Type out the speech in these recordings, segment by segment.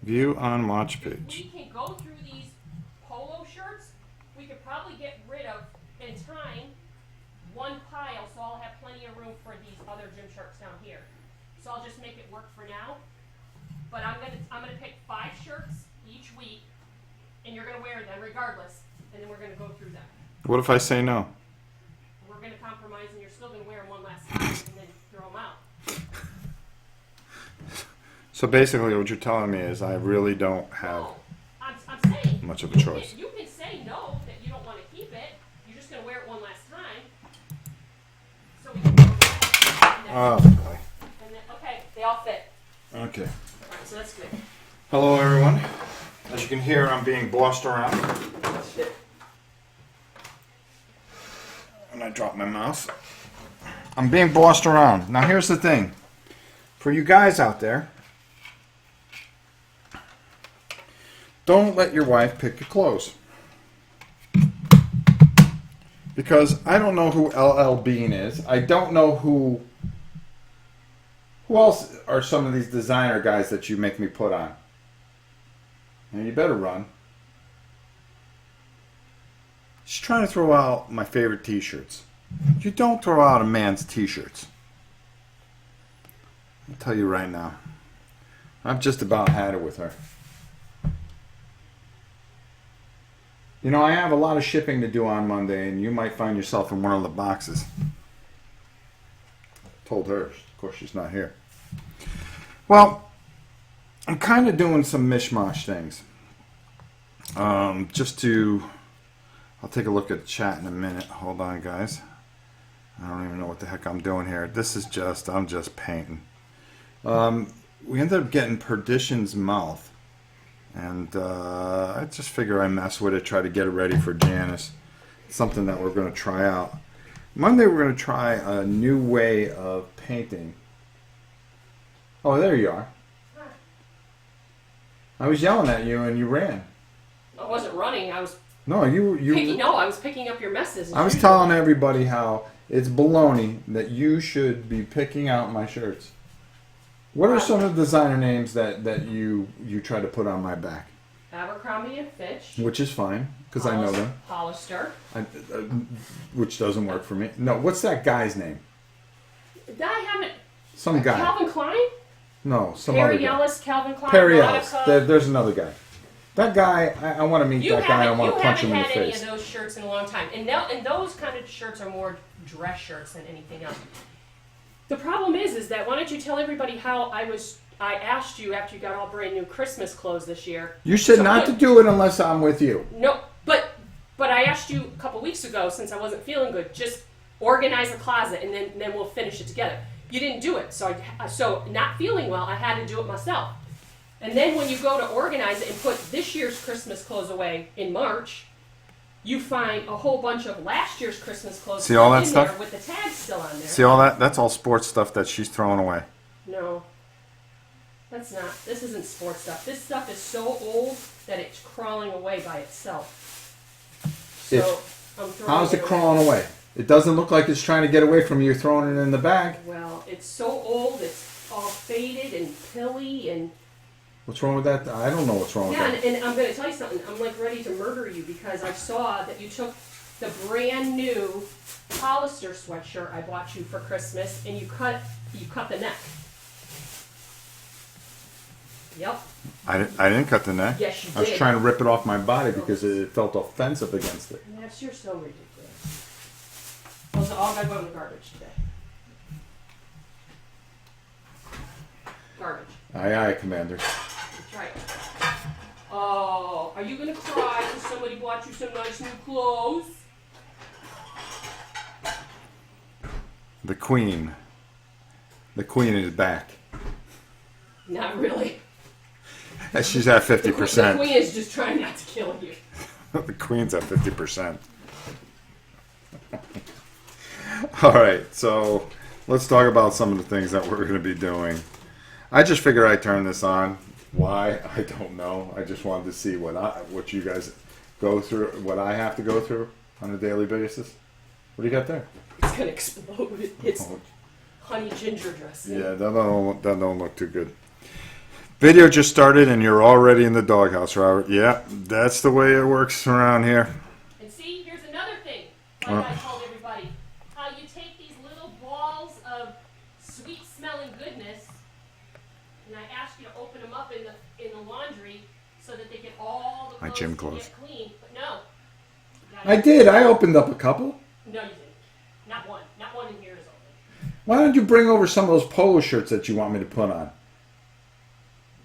View on watch page. We can go through these polo shirts. We could probably get rid of, in time, one pile, so I'll have plenty of room for these other gym shirts down here. So I'll just make it work for now. But I'm gonna pick 5 shirts each week, and you're gonna wear them regardless, and then we're gonna go through them. What if I say no? We're gonna compromise, and you're still gonna wear them one last time, and then throw them out. So basically what you're telling me is I really don't have No, I'm saying much of a choice. You can say no, that you don't want to keep it. You're just gonna wear it one last time. So we can go back, and then, Oh boy. and then okay, they all fit. Okay. Alright, so that's good. Hello everyone. As you can hear, I'm being bossed around. And I dropped my mouse. I'm being bossed around. Now here's the thing. For you guys out there, don't let your wife pick your clothes. Because I don't know who LL Bean is. I don't know who else are some of these designer guys that you make me put on. And you better run. She's trying to throw out my favorite t-shirts. You don't throw out a man's t-shirts. I'll tell you right now. I've just about had it with her. You know, I have a lot of shipping to do on Monday, and you might find yourself in one of the boxes. Told her. Of course, she's not here. Well, I'm kind of doing some mishmash things. I'll take a look at the chat in a minute. Hold on, guys. I don't even know what the heck I'm doing here. I'm just painting. We ended up getting Perdition's Mouth. And I just figure I mess with it, try to get it ready for Janice. It's something that we're going to try out. Monday we're going to try a new way of painting. Oh, there you are. I was yelling at you and you ran. I wasn't running. I was I was picking up your messes. I was telling everybody how it's baloney that you should be picking out my shirts. What are some of the designer names that you try to put on my back? Abercrombie and Fitch. Which is fine, because I know them. Hollister. Which doesn't work for me. No, what's that guy's name? I haven't. Some guy. Calvin Klein? No, some Perry other guy. Ellis, Calvin Klein. Perry Ellis. There's another guy. That guy, I want to meet that guy. I want to punch him in the face. You haven't had any of those shirts in a long time. And those kind of shirts are more dress shirts than anything else. The problem is that why don't you tell everybody how I asked you after you got all brand new Christmas clothes this year. You said not to do it unless I'm with you. No, but I asked you a couple weeks ago, since I wasn't feeling good, just organize the closet and then we'll finish it together. You didn't do it, so not feeling well, I had to do it myself. And then when you go to organize it and put this year's Christmas clothes away in March, you find a whole bunch of last year's Christmas clothes See all that in stuff? there with the tags still on there. See all that? That's all sports stuff that she's throwing away. No, that's not. This isn't sports stuff. This stuff is so old that it's crawling away by itself. So I'm throwing How's it crawling away? It doesn't look like it's trying to get away from you throwing it in the bag. Well, it's so old. It's all faded and pilly and. What's wrong with that? I don't know what's wrong with that. Yeah, and I'm going to tell you something. I'm like ready to murder you because I saw that you took the brand new Hollister sweatshirt I bought you for Christmas and you cut the neck. Yep. I didn't cut the neck. Yes, you did. I was trying to rip it off my body because it felt offensive against it. Yes, you're so ridiculous. Those are all got to go in the garbage today. Garbage. Aye, aye, Commander. That's right. Oh, are you going to cry because somebody bought you some nice new clothes? The Queen. The Queen is back. Not really. She's at 50%. The Queen is just trying not to kill you. The Queen's at 50%. All right, so let's talk about some of the things that we're going to be doing. I just figured I'd turn this on. Why? I don't know. I just wanted to see what you guys go through, what I have to go through on a daily basis. What do you got there? It's going to explode. It's honey ginger dressing. Yeah, that don't look too good. Video just started and you're already in the doghouse, Robert. Yeah, that's the way it works around here. And see, here's another thing, like I told everybody. How you take these little balls of sweet-smelling goodness, and I ask you to open them up in the laundry so that they get all the My clothes gym to clothes. get clean. But no. I did. I opened up a couple. No, you didn't. Not one. Not one in here is open. Why don't you bring over some of those polo shirts that you want me to put on?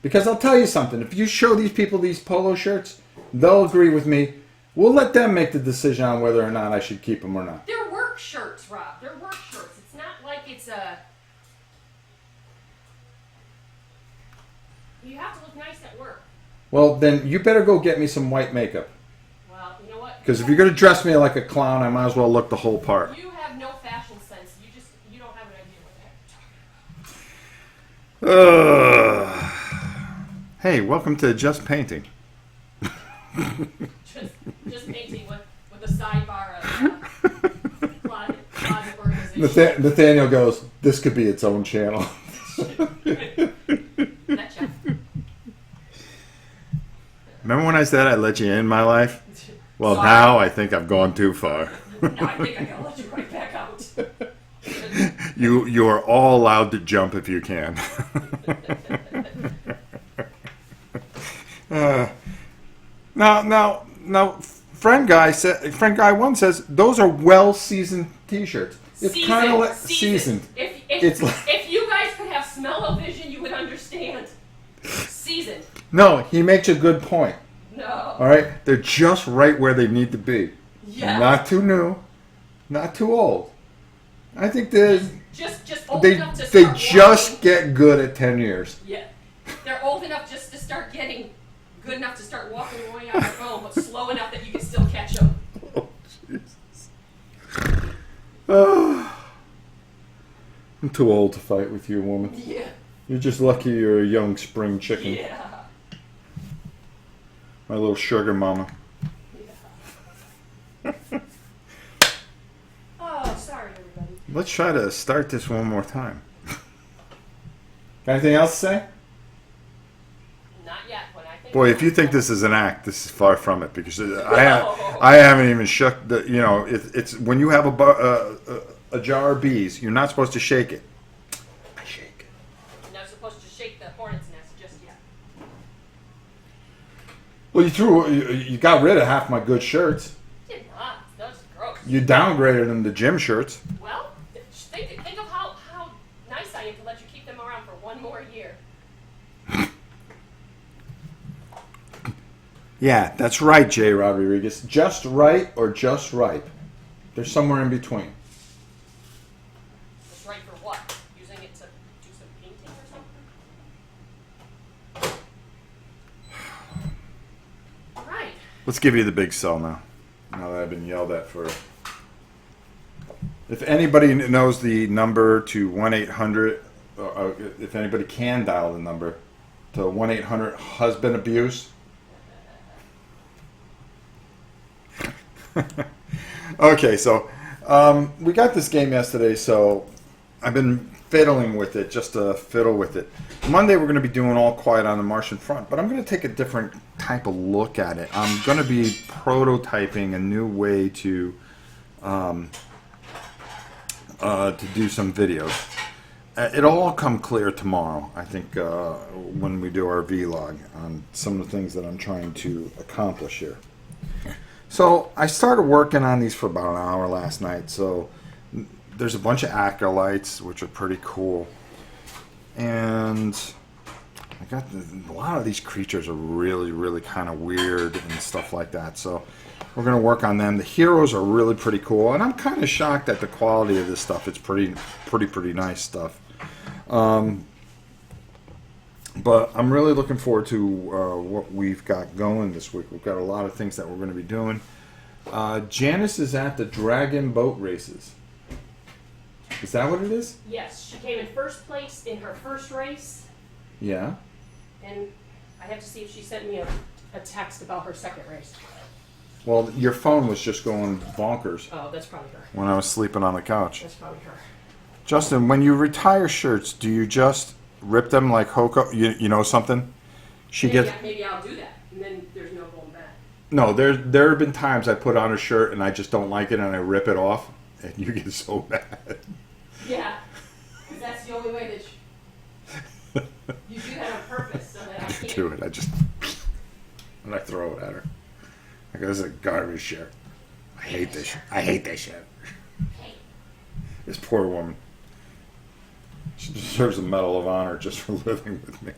Because I'll tell you something. If you show these people these polo shirts, they'll agree with me. We'll let them make the decision on whether or not I should keep them or not. They're work shirts, Rob. They're work shirts. It's not like it's a... You have to look nice at work. Well, then you better go get me some white makeup. Well, you know what? Because if you're going to dress me like a clown, I might as well look the whole part. You have no fashion sense. You don't have an idea what the heck you're talking about. Hey, welcome to Just Painting. Just painting with a sidebar of closet organization. Nathaniel goes, this could be its own channel. Gotcha. Remember when I said I'd let you in my life? Well, Sorry. now I think I've gone too far. No, I think I gotta let you right back out. You are all allowed to jump if you can. Now, friend guy one says those are well seasoned T-shirts. It's kind of like seasoned. If you guys could have smell-o-vision, you would understand. Seasoned. No, he makes a good point. No. All right, they're just right where they need to be. Yeah. Not too new, not too old. I think they Just old they enough to they start just walking. get good at 10 years. Yeah. They're old enough just to start getting good enough to start walking away on their own, but slow enough that you can still catch them. Oh, Jesus. I'm too old to fight with you, woman. Yeah. You're just lucky you're a young spring chicken. Yeah. My little sugar mama. Yeah. Oh, sorry, everybody. Let's try to start this one more time. Got anything else to say? Not yet. When I think Boy, if you think this is an act, this is far from it because I haven't even shook the. You know, it's when you have a jar of bees, you're not supposed to shake it. I shake. you're not supposed to shake the hornet's nest just yet. Well, you got rid of half my good shirts. Did not. That's gross. You downgraded them to gym shirts. Well, think of how nice I am to let you keep them around for one more year. Yeah, that's right, Jay Rodriguez. Just right or just ripe. There's somewhere in between. Just right for what? Using it to do some painting or something? All right. Let's give you the big sell now. Now that I've been yelled at for. If anybody knows the number to 1-800, if anybody can dial the number to 1-800 husband abuse. Okay, so we got this game yesterday, so I've been fiddling with it, just to fiddle with it. Monday we're going to be doing All Quiet on the Martian Front, but I'm going to take a different type of look at it. I'm going to be prototyping a new way to do some videos. It'll all come clear tomorrow, I think, when we do our vlog on some of the things that I'm trying to accomplish here. So I started working on these for about an hour last night. So there's a bunch of acolytes, which are pretty cool. And I got a lot of these creatures are really, really kind of weird and stuff like that. So we're going to work on them. The heroes are really pretty cool. And I'm kind of shocked at the quality of this stuff. It's pretty nice stuff. But I'm really looking forward to what we've got going this week. We've got a lot of things that we're going to be doing. Janice is at the Dragon Boat Races. Is that what it is? Yes, she came in first place in her first race, Yeah. and I have to see if she sent me a text about her second race. Well, your phone was just going bonkers Oh, that's probably her. when I was sleeping on the couch. That's probably her. Justin, when you retire shirts, do you just rip them like Hoko. You know something? She gets. Maybe I'll do that, and then there's no going back. No, there have been times I put on a shirt and I just don't like it and I rip it off, and you get so mad. Yeah, because that's the only way that you do that on purpose, so that I can't do it. And I throw it at her. I go, this is a garbage shirt. I hate this. I hate this shirt. This poor woman. She deserves a Medal of Honor just for living with me.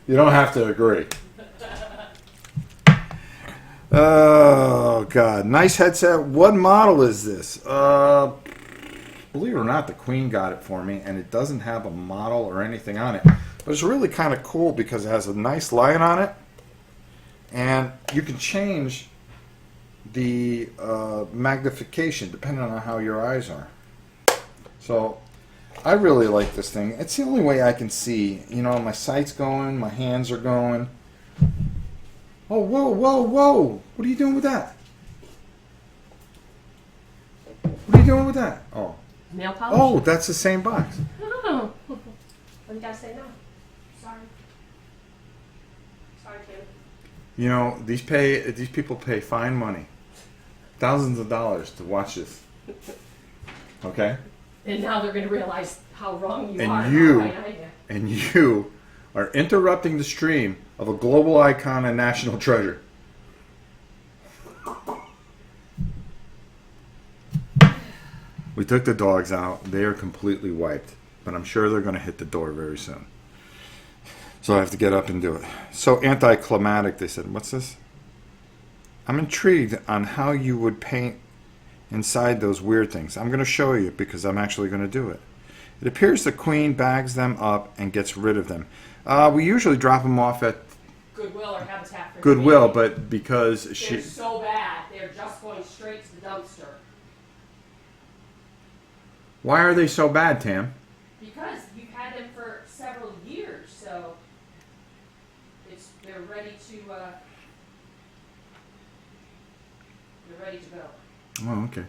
You don't have to agree. Oh, God. Nice headset. What model is this? Believe it or not, the Queen got it for me, and it doesn't have a model or anything on it. But it's really kind of cool because it has a nice light on it, and you can change the magnification depending on how your eyes are. So I really like this thing. It's the only way I can see. You know, my sight's going, my hands are going. Oh, whoa, whoa, whoa. What are you doing with that? What are you doing with that? Oh. Nail polish? Oh, that's the same box. Oh. What do you gotta say now? Sorry. Sorry, Kim. You know, these people pay fine money. Thousands of dollars to watch this. Okay? And now they're going to realize how wrong you And are. And you are interrupting the stream of a global icon and national treasure. We took the dogs out. They are completely wiped. But I'm sure they're going to hit the door very soon. So I have to get up and do it. So anticlimactic, they said. What's this? I'm intrigued on how you would paint inside those weird things. I'm going to show you because I'm actually going to do it. It appears the Queen bags them up and gets rid of them. We usually drop them off at Goodwill or Habitat for Goodwill, Humanity. but because They're so bad, they're just going straight to the dumpster. Why are they so bad, Tam? Because you've had them for several years, so they're ready to go. Oh, okay.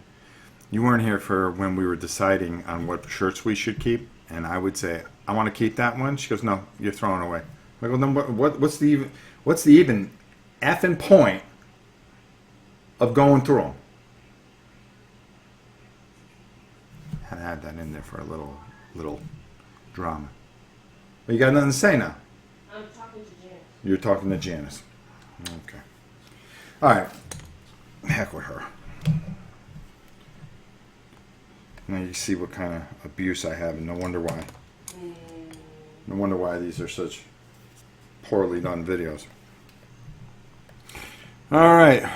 You weren't here for when we were deciding on what shirts we should keep, and I would say, I want to keep that one. She goes, no, you're throwing it away. I go, then what's the even effing point of going through them? I had that in there for a little drama. Well, you got nothing to say now. I'm talking to Janice. You're talking to Janice. Okay. All right. Heck with her. Now you see what kind of abuse I have, and no wonder why. No wonder why these are such poorly done videos. All right.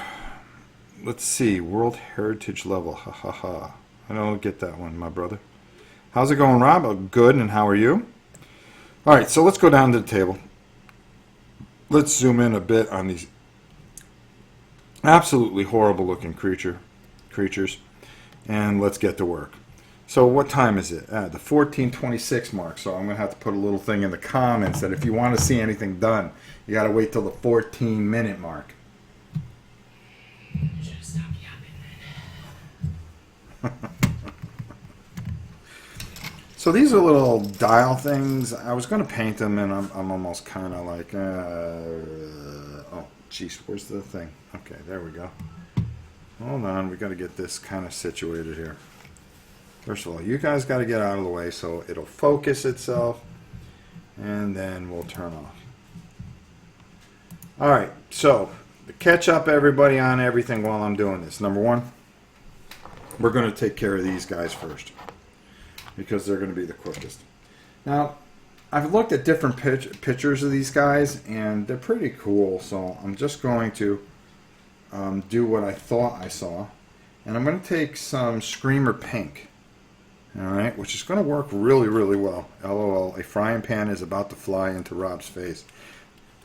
Let's see. World Heritage level. Ha ha ha. I don't get that one, my brother. How's it going, Rob? Oh, good, and how are you? All right, so let's go down to the table. Let's zoom in a bit on these absolutely horrible looking creatures, and let's get to work. So what time is it? The 14:26 mark, so I'm going to have to put a little thing in the comments that if you want to see anything done, you got to wait till the 14-minute mark. Just stop yapping then. So these are little dial things. I was going to paint them, and I'm almost kind of like, oh, jeez, where's the thing? Okay, there we go. Hold on, we got to get this kind of situated here. First of all, you guys got to get out of the way so it'll focus itself, and then we'll turn off. All right, so to catch up everybody on everything while I'm doing this. Number one, we're going to take care of these guys first, because they're going to be the quickest. Now, I've looked at different pictures of these guys, and they're pretty cool, so I'm just going to do what I thought I saw. And I'm going to take some Screamer Pink, all right, which is going to work really, really well. LOL, a frying pan is about to fly into Rob's face.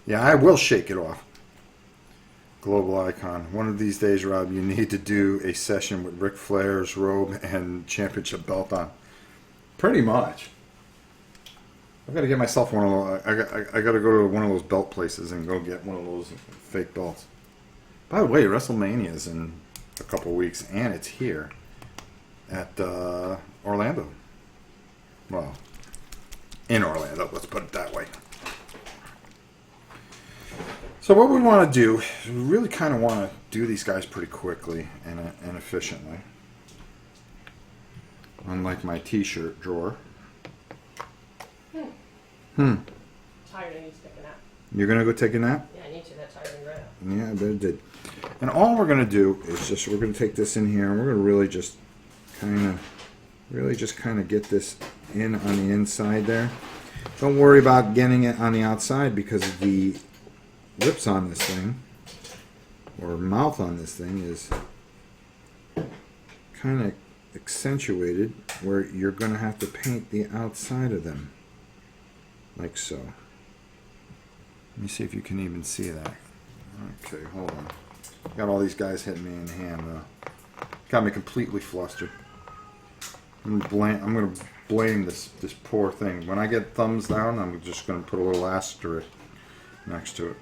Yeah, I will shake it off. Global icon. One of these days, Rob, you need to do a session with Ric Flair's robe and championship belt on. Pretty much. I've got to get myself one of those. I got to go to one of those belt places and go get one of those fake belts. By the way, WrestleMania is in a couple weeks, and it's here at Orlando. Well, in Orlando. Let's put it that way. So what we want to do is we really kind of want to do these guys pretty quickly and efficiently. Unlike my t-shirt drawer. Tired, I need to take a nap. You're going to go take a nap? Yeah, I need to. That tired me right out. Yeah, I bet it did. And all we're going to do is just, we're going to take this in here and we're going to really just kind of get this in on the inside there. Don't worry about getting it on the outside because the lips on this thing, or mouth on this thing, is kind of accentuated where you're going to have to paint the outside of them. Like so. Let me see if you can even see that. Okay, hold on. Got all these guys hitting me in the hand. Got me completely flustered. I'm gonna blame this poor thing. When I get thumbs down, I'm just gonna put a little asterisk next to it.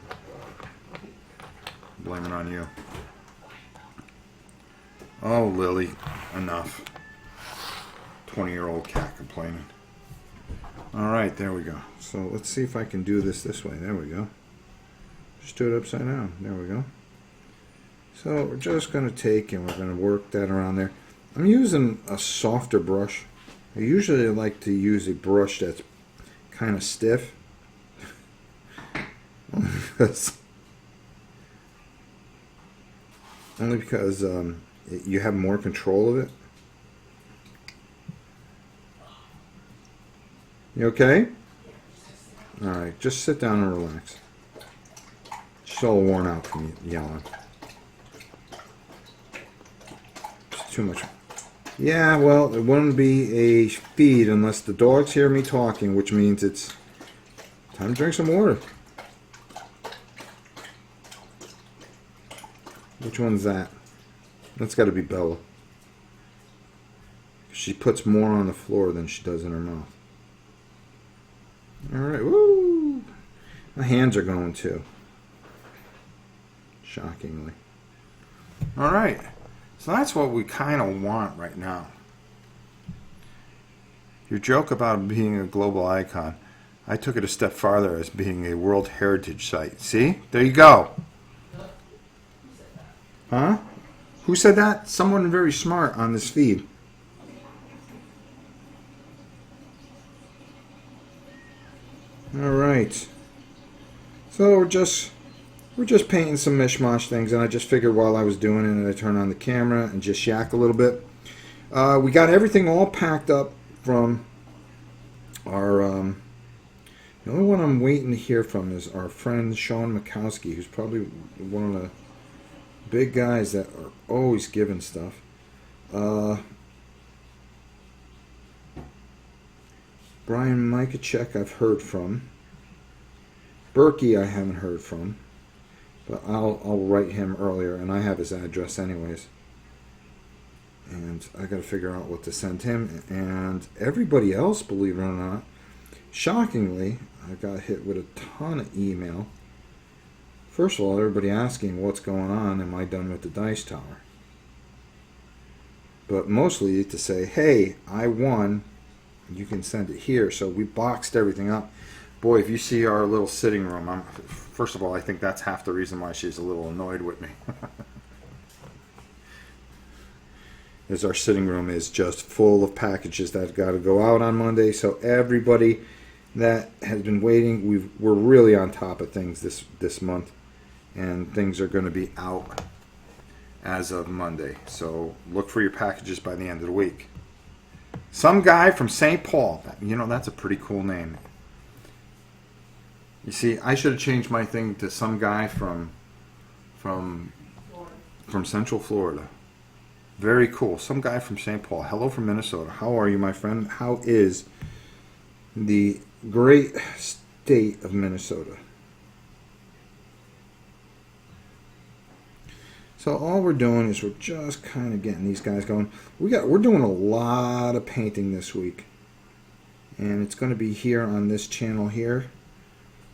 Blame it on you. Oh, Lily, enough. 20-year-old cat complaining. All right, there we go. So let's see if I can do this way. There we go. Just do it upside down. There we go. So we're just going to take and we're going to work that around there. I'm using a softer brush. I usually like to use a brush that's kind of stiff. Only because you have more control of it. You okay? Alright, just sit down and relax. She's all worn out from yelling. It's too much. Yeah, well, it wouldn't be a feed unless the dogs hear me talking, which means it's time to drink some water. Which one's that? That's got to be Bella. She puts more on the floor than she does in her mouth. Alright, woo! My hands are going too. Shockingly. Alright, so that's what we kind of want right now. Your joke about being a global icon, I took it a step farther as being a World Heritage Site. See? There you go. Huh? Who said that? Someone very smart on this feed. Alright. So we're just painting some mishmash things, and I just figured while I was doing it, I turn on the camera and just yak a little bit. We got everything all packed up from our the only one I'm waiting to hear from is our friend Sean Mikowski, who's probably one of the big guys that are always giving stuff. Brian Mikachek I've heard from. Berkey I haven't heard from, but I'll write him earlier, and I have his address anyways. And I got to figure out what to send him. And everybody else, believe it or not, shockingly, I got hit with a ton of email. First of all, everybody asking what's going on, am I done with the dice tower? But mostly to say, hey, I won, you can send it here. So we boxed everything up. Boy, if you see our little sitting room, first of all, I think that's half the reason why she's a little annoyed with me. Is our sitting room is just full of packages that got to go out on Monday. So everybody that has been waiting, we're really on top of things this month. And things are going to be out as of Monday. So look for your packages by the end of the week. Some guy from St. Paul. You know, that's a pretty cool name. You see, I should have changed my thing to some guy from Central Florida. Very cool. Some guy from St. Paul. Hello from Minnesota. How are you, my friend? How is the great state of Minnesota? So all we're doing is we're just kind of getting these guys going. We're doing a lot of painting this week, and it's going to be here on this channel here.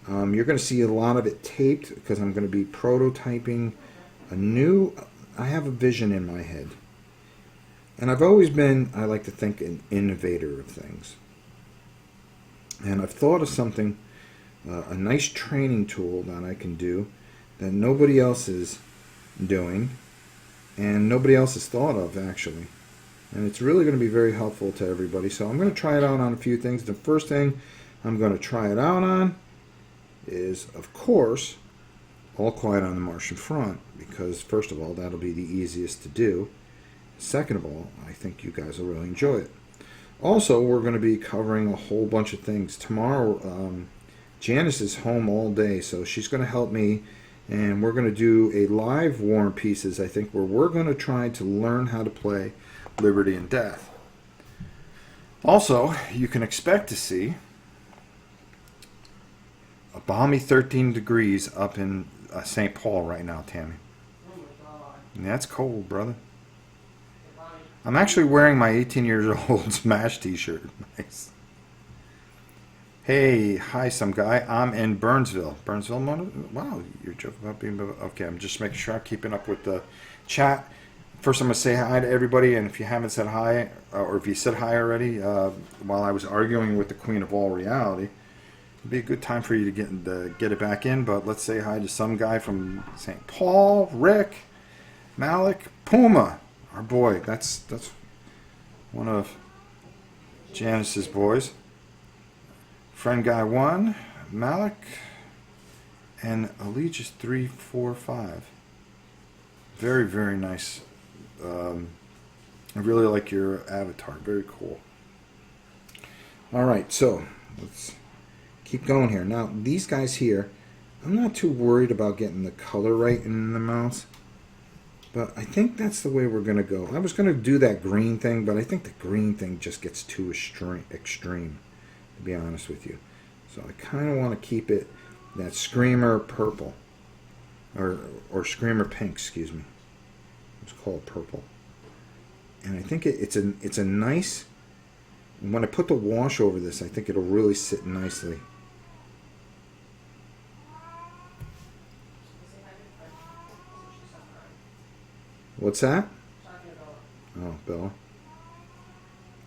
You're going to see a lot of it taped because I'm going to be prototyping I have a vision in my head. And I've always been, I like to think, an innovator of things. And I've thought of something, a nice training tool that I can do that nobody else is doing and nobody else has thought of, actually. And it's really going to be very helpful to everybody. So I'm going to try it out on a few things. The first thing I'm going to try it out on is, of course, All Quiet on the Martian Front, because first of all, that'll be the easiest to do. Second of all, I think you guys will really enjoy it. Also, we're going to be covering a whole bunch of things. Tomorrow, Janice is home all day, so she's going to help me, and we're going to do a live War and Pieces, I think, where we're going to try to learn how to play Liberty and Death. Also, you can expect to see a balmy 13 degrees up in St. Paul right now, Tammy. Oh my God. And that's cold, brother. I'm actually wearing my 18 years old Smash t-shirt. Nice. Hey, hi, some guy. I'm in Burnsville. Burnsville, wow, you're joking about being... Okay, I'm just making sure I'm keeping up with the chat. First, I'm going to say hi to everybody, and if you haven't said hi, or if you said hi already, while I was arguing with the Queen of All Reality, it'd be a good time for you to get it back in, but let's say hi to some guy from St. Paul, Rick, Malik, Puma. Our boy, that's one of Janice's boys. Friend Guy 1, Malik, and Allegius 345. Very, very nice. I really like your avatar. Very cool. Alright, so let's keep going here. Now, these guys here, I'm not too worried about getting the color right in the mouse. But I think that's the way we're going to go. I was going to do that green thing, but I think the green thing just gets too extreme, to be honest with you. So I kind of want to keep it that Screamer purple, or Screamer pink, excuse me. Let's call it purple. And I think it's a nice, when I put the wash over this, I think it'll really sit nicely. What's that? Oh, Bella.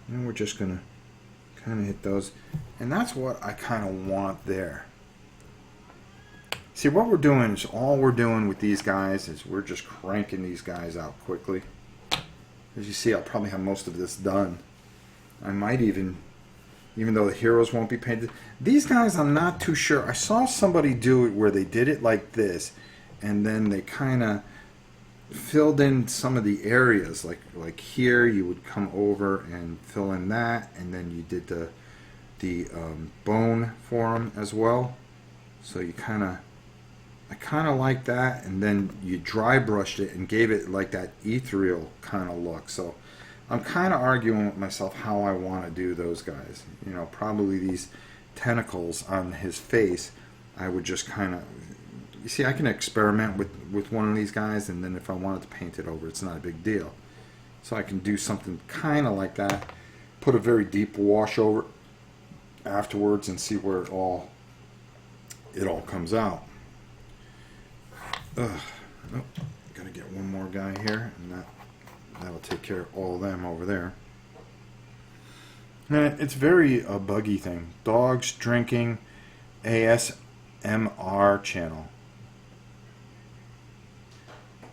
And we're just going to kind of hit those. And that's what I kind of want there. See, what we're doing is, all we're doing with these guys is we're just cranking these guys out quickly. As you see, I'll probably have most of this done. I might even though the heroes won't be painted. These guys, I'm not too sure. I saw somebody do it where they did it like this, and then they kind of filled in some of the areas, like here you would come over and fill in that, and then you did the bone for them as well. So I kind of like that, and then you dry brushed it and gave it like that ethereal kind of look. So I'm kind of arguing with myself how I want to do those guys. You know, probably these tentacles on his face, I would just kind of... You see, I can experiment with one of these guys, and then if I wanted to paint it over, it's not a big deal. So I can do something kind of like that, put a very deep wash over afterwards, and see where it all comes out. Nope, gotta get one more guy here, and that'll take care of all of them over there. And it's very a buggy thing. Dogs drinking ASMR channel.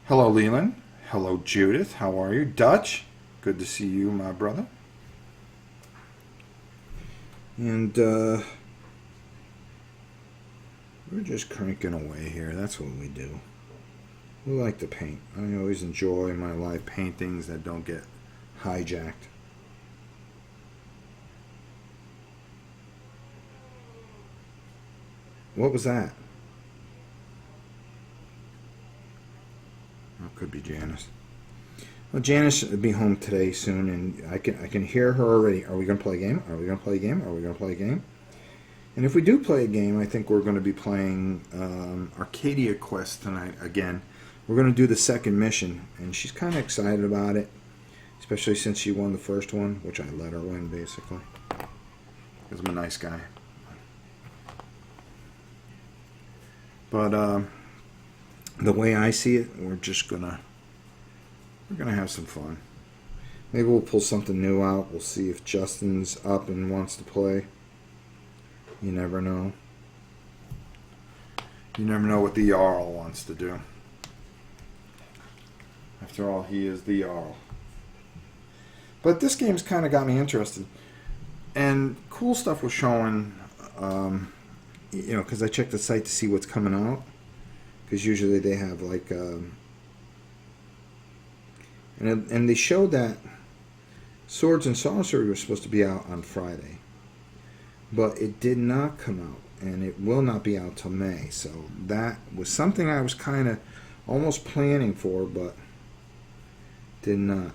Hello, Leland. Hello, Judith. How are you? Dutch. Good to see you, my brother. And we're just cranking away here. That's what we do. We like to paint. I always enjoy my live paintings that don't get hijacked. What was that? Oh, could be Janice. Well, Janice will be home today soon, and I can hear her already. Are we going to play a game? Are we going to play a game? Are we going to play a game? And if we do play a game, I think we're going to be playing Arcadia Quest tonight again. We're going to do the second mission, and she's kind of excited about it, especially since she won the first one, which I let her win, basically, because I'm a nice guy. But the way I see it, we're gonna have some fun. Maybe we'll pull something new out. We'll see if Justin's up and wants to play. You never know. You never know what the Jarl wants to do. After all, he is the Jarl. But this game's kind of got me interested. And cool stuff was showing, you know, because I checked the site to see what's coming out. Because usually they have like, and they showed that Swords and Sorcery was supposed to be out on Friday. But it did not come out. And it will not be out till May. So that was something I was kind of almost planning for, but did not.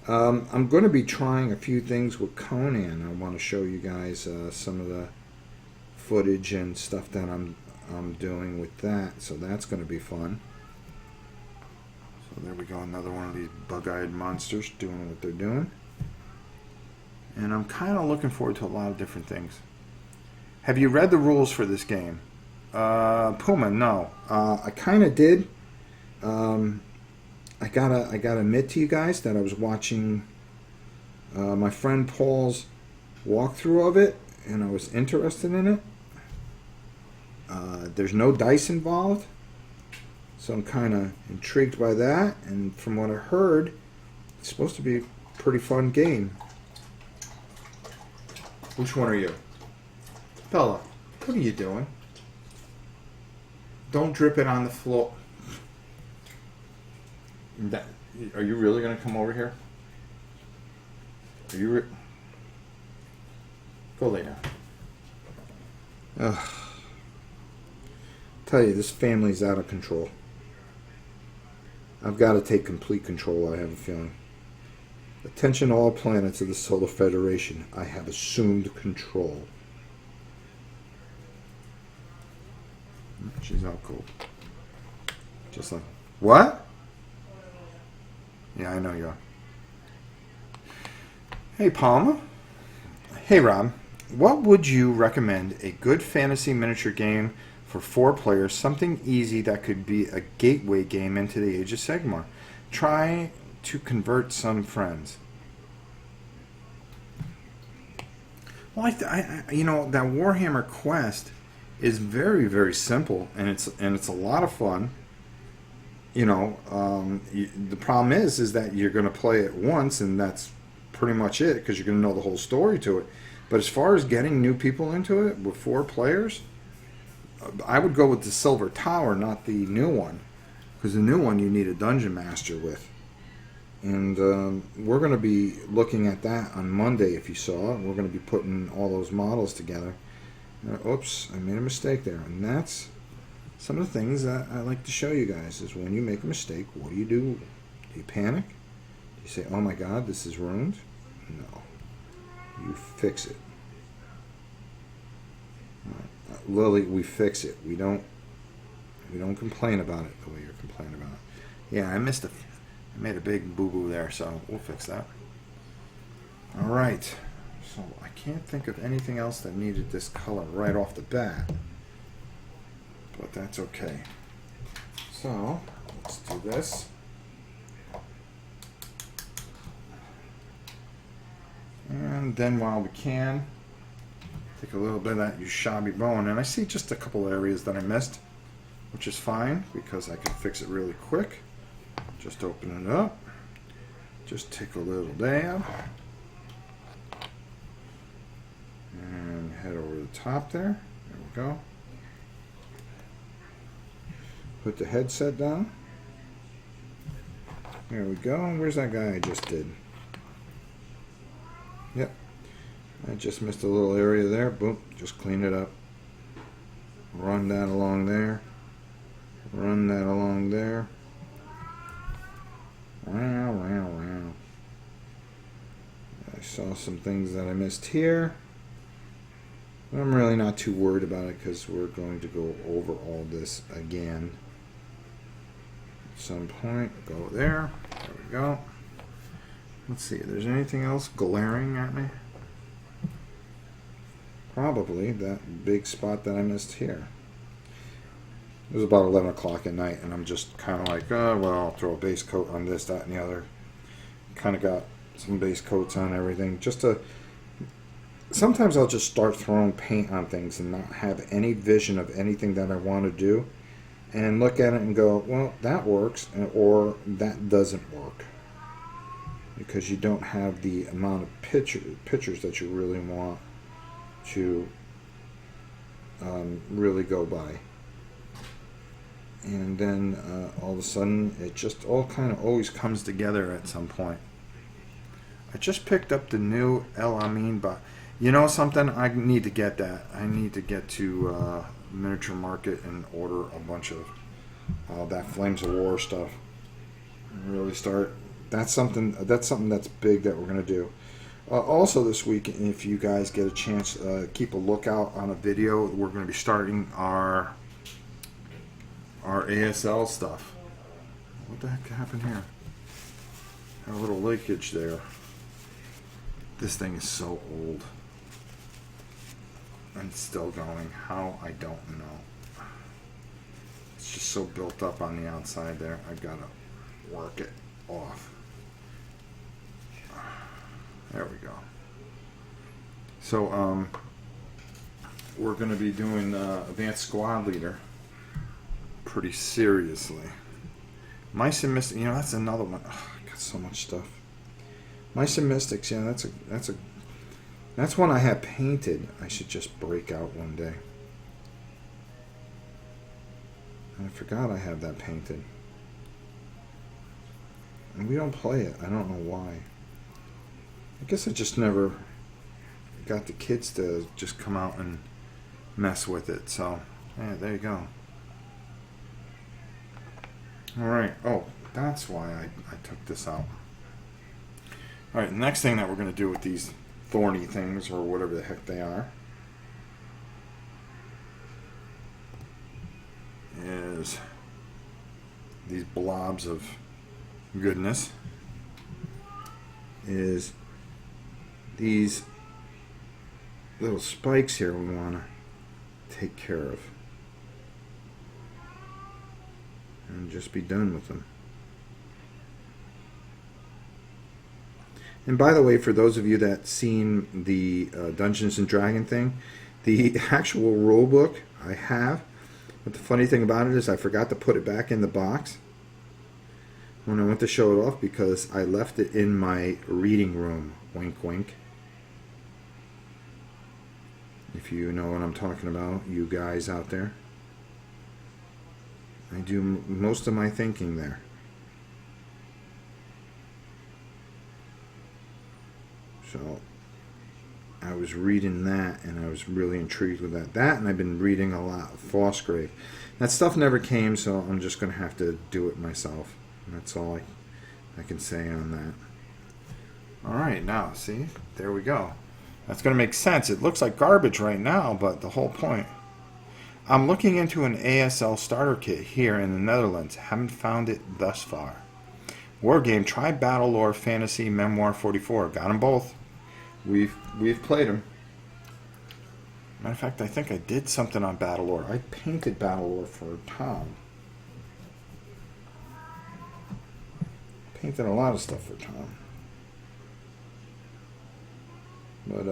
I'm going to be trying a few things with Conan. I want to show you guys some of the footage and stuff that I'm doing with that. So that's going to be fun. So there we go, another one of these bug-eyed monsters doing what they're doing. And I'm kind of looking forward to a lot of different things. Have you read the rules for this game? Puma, no. I kind of did. I gotta admit to you guys that I was watching my friend Paul's walkthrough of it, and I was interested in it. There's no dice involved, so I'm kind of intrigued by that. And from what I heard, it's supposed to be a pretty fun game. Which one are you? Bella, what are you doing? Don't drip it on the floor. Are you really going to come over here? Are you... Go lay down. Ugh. Tell you, this family's out of control. I've got to take complete control, I have a feeling. Attention all planets of the Solar Federation. I have assumed control. She's out cold. Just like... What? Yeah, I know you are. Hey, Palma. Hey, Rob. What would you recommend a good fantasy miniature game for 4 players? Something easy that could be a gateway game into the Age of Sigmar. Try to convert some friends. Well, you know, that Warhammer Quest is very, very simple, and it's a lot of fun. You know, the problem is that you're going to play it once, and that's pretty much it, because you're going to know the whole story to it. But as far as getting new people into it with 4 players, I would go with the Silver Tower, not the new one, because the new one you need a dungeon master with. And we're going to be looking at that on Monday. If you saw it, we're going to be putting all those models together. Oops, I made a mistake there. And that's some of the things that I like to show you guys, is when you make a mistake, what do you do? Do you panic? Do you say, oh my god, this is ruined? No. You fix it. Lily, we fix it. We don't complain about it the way you're complaining about it. Yeah, I made a big boo-boo there, so we'll fix that. Alright. So I can't think of anything else that needed this color right off the bat. But that's okay. So, let's do this. And then while we can, take a little bit of that Ushabi bone. And I see just a couple areas that I missed, which is fine, because I can fix it really quick. Just open it up. Just take a little dab. And head over the top there. There we go. Put the headset down. There we go. Where's that guy I just did? Yep. I just missed a little area there. Boom. Just clean it up. Run that along there. Run that along there. Wow, wow, wow. I saw some things that I missed here. I'm really not too worried about it, because we're going to go over all this again at some point. Go there. There we go. Let's see, if there's anything else glaring at me. Probably that big spot that I missed here. It was about 11 o'clock at night, and I'm just kind of like, oh, well, I'll throw a base coat on this, that, and the other. Kind of got some base coats on everything, just to sometimes I'll just start throwing paint on things and not have any vision of anything that I want to do, and look at it and go, well, that works, or that doesn't work, because you don't have the amount of pictures that you really want to really go by. And then all of a sudden it just all kind of always comes together at some point. I just picked up the new El Amin, but you know something, I need to get that. I need to get to Miniature Market and order a bunch of that Flames of War stuff and really start. That's something that's big that we're going to do. Also this week, if you guys get a chance, keep a lookout on a video. We're going to be starting our ASL stuff. What the heck happened here? Had a little leakage there. This thing is so old. And it's still going. How? I don't know. It's just so built up on the outside there. I've got to work it off. There we go. So, we're going to be doing Advanced Squad Leader pretty seriously. Mice and Mystics, you know, that's another one. Oh, I got so much stuff. Mice and Mystics, yeah, that's one I have painted. I should just break out one day. And I forgot I have that painted. And we don't play it. I don't know why. I guess I just never got the kids to just come out and mess with it. So, yeah, there you go. Alright, oh, that's why I took this out. Alright, the next thing that we're going to do with these thorny things, or whatever the heck they are, is these blobs of goodness, is these little spikes here we want to take care of. And just be done with them. And by the way, for those of you that seen the Dungeons and Dragon thing, the actual rule book I have, but the funny thing about it is I forgot to put it back in the box when I went to show it off, because I left it in my reading room. Wink wink. If you know what I'm talking about, you guys out there. I do most of my thinking there. So I was reading that, and I was really intrigued with that. And I've been reading a lot of Fosgrave. That stuff never came, so I'm just going to have to do it myself. And that's all I can say on that. Alright, now, see? There we go. That's going to make sense. It looks like garbage right now, but the whole point. I'm looking into an ASL starter kit here in the Netherlands. Haven't found it thus far. Wargame, try Battle Lore Fantasy Memoir 44. Got them both. We've played them. Matter of fact, I think I did something on Battle Lore. I painted Battle Lore for Tom. Painted a lot of stuff for Tom. But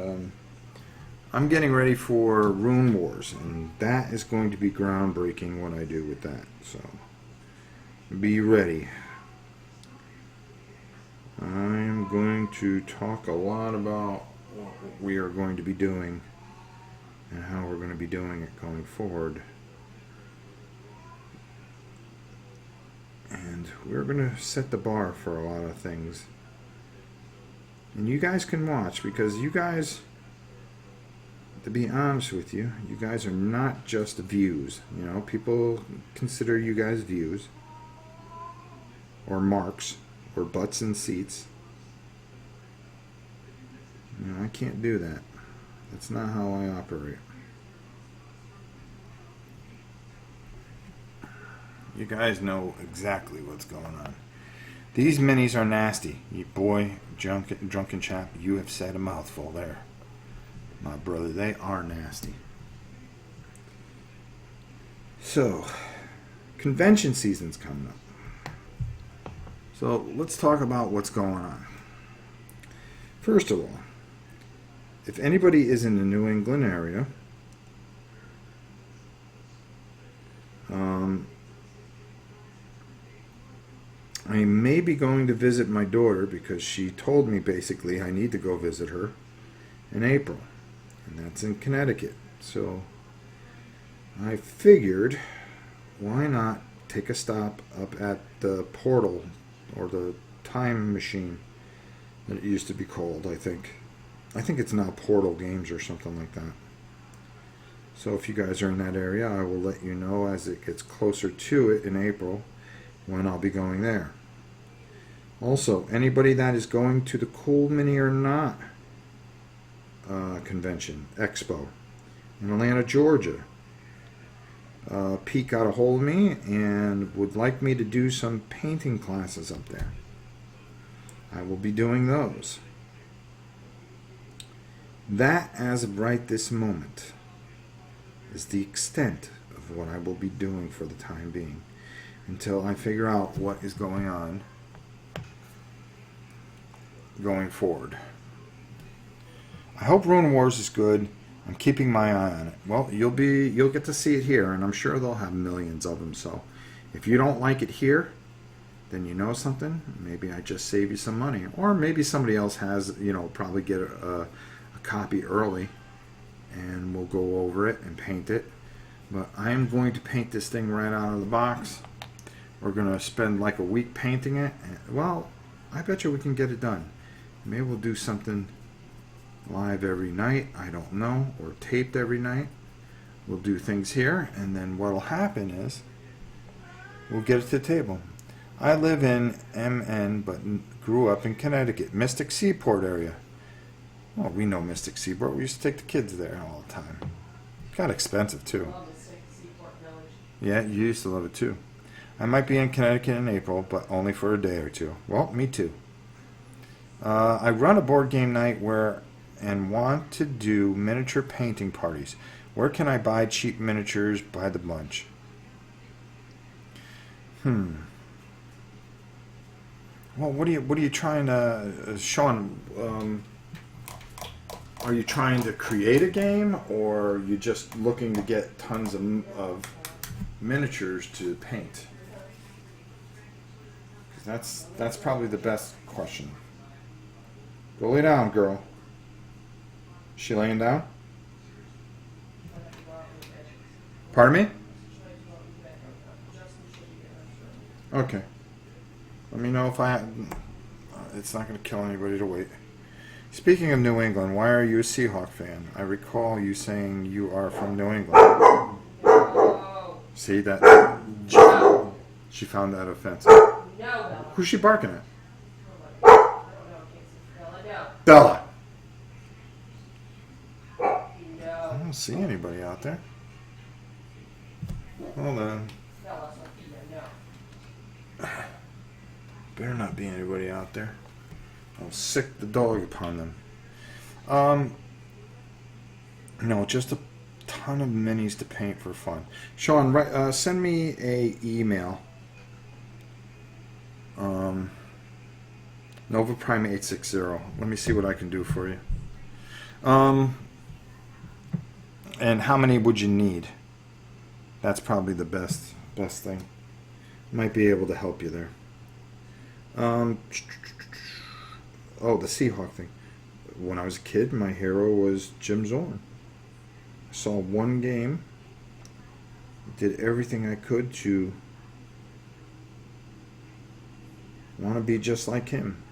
I'm getting ready for Rune Wars, and that is going to be groundbreaking what I do with that. So be ready. I'm going to talk a lot about what we are going to be doing and how we're going to be doing it going forward. And we're going to set the bar for a lot of things. And you guys can watch, because you guys, to be honest with you, you guys are not just views. You know, people consider you guys views, or marks, or butts in seats. You know, I can't do that. That's not how I operate. You guys know exactly what's going on. These minis are nasty. You boy, drunken chap, you have said a mouthful there. My brother, they are nasty. So, convention season's coming up. So, let's talk about what's going on. First of all, if anybody is in the New England area, I may be going to visit my daughter because she told me basically I need to go visit her in April, and that's in Connecticut. So I figured, why not take a stop up at the portal, or the time machine that it used to be called, I think. I think it's now Portal Games or something like that. So if you guys are in that area, I will let you know as it gets closer to it in April when I'll be going there. Also, anybody that is going to the Cool Mini or Not convention, expo, in Atlanta, Georgia, Pete got a hold of me and would like me to do some painting classes up there. I will be doing those. That, as of right this moment, is the extent of what I will be doing for the time being, until I figure out what is going on going forward. I hope Rune Wars is good. I'm keeping my eye on it. Well, you'll get to see it here, and I'm sure they'll have millions of them. So if you don't like it here, then you know something. Maybe I just save you some money, or maybe somebody else has, probably get a copy early, and we'll go over it and paint it. But I am going to paint this thing right out of the box. We're going to spend like a week painting it. And, well, I bet you we can get it done. Maybe we'll do something live every night, I don't know, or taped every night. We'll do things here, and then what'll happen is we'll get it to the table. I live in MN, but grew up in Connecticut, Mystic Seaport area. Well, we know Mystic Seaport. We used to take the kids there all the time. Got expensive too. Yeah, you used to love it too. I might be in Connecticut in April, but only for a day or two. Well, me too. I run a board game night and want to do miniature painting parties. Where can I buy cheap miniatures by the bunch? Well, what are you trying to, Sean? Are you trying to create a game, or are you just looking to get tons of miniatures to paint? 'Cause that's probably the best question. Go lay down, girl. Is she laying down? Pardon me? Okay. Let me know if it's not going to kill anybody to wait. Speaking of New England, why are you a Seahawk fan? I recall you saying you are from New England. See that? She found that offensive. No. Who's she barking at? No. Bella. No. I don't see anybody out there. Hold on. Better not be anybody out there. I'll sick the dog upon them. No, just a ton of minis to paint for fun. Sean, send me a email. Nova Prime 860. Let me see what I can do for you. And how many would you need? That's probably the best thing. Might be able to help you there. Oh, the Seahawk thing. When I was a kid, my hero was Jim Zorn. I saw one game, did everything I could to want to be just like him.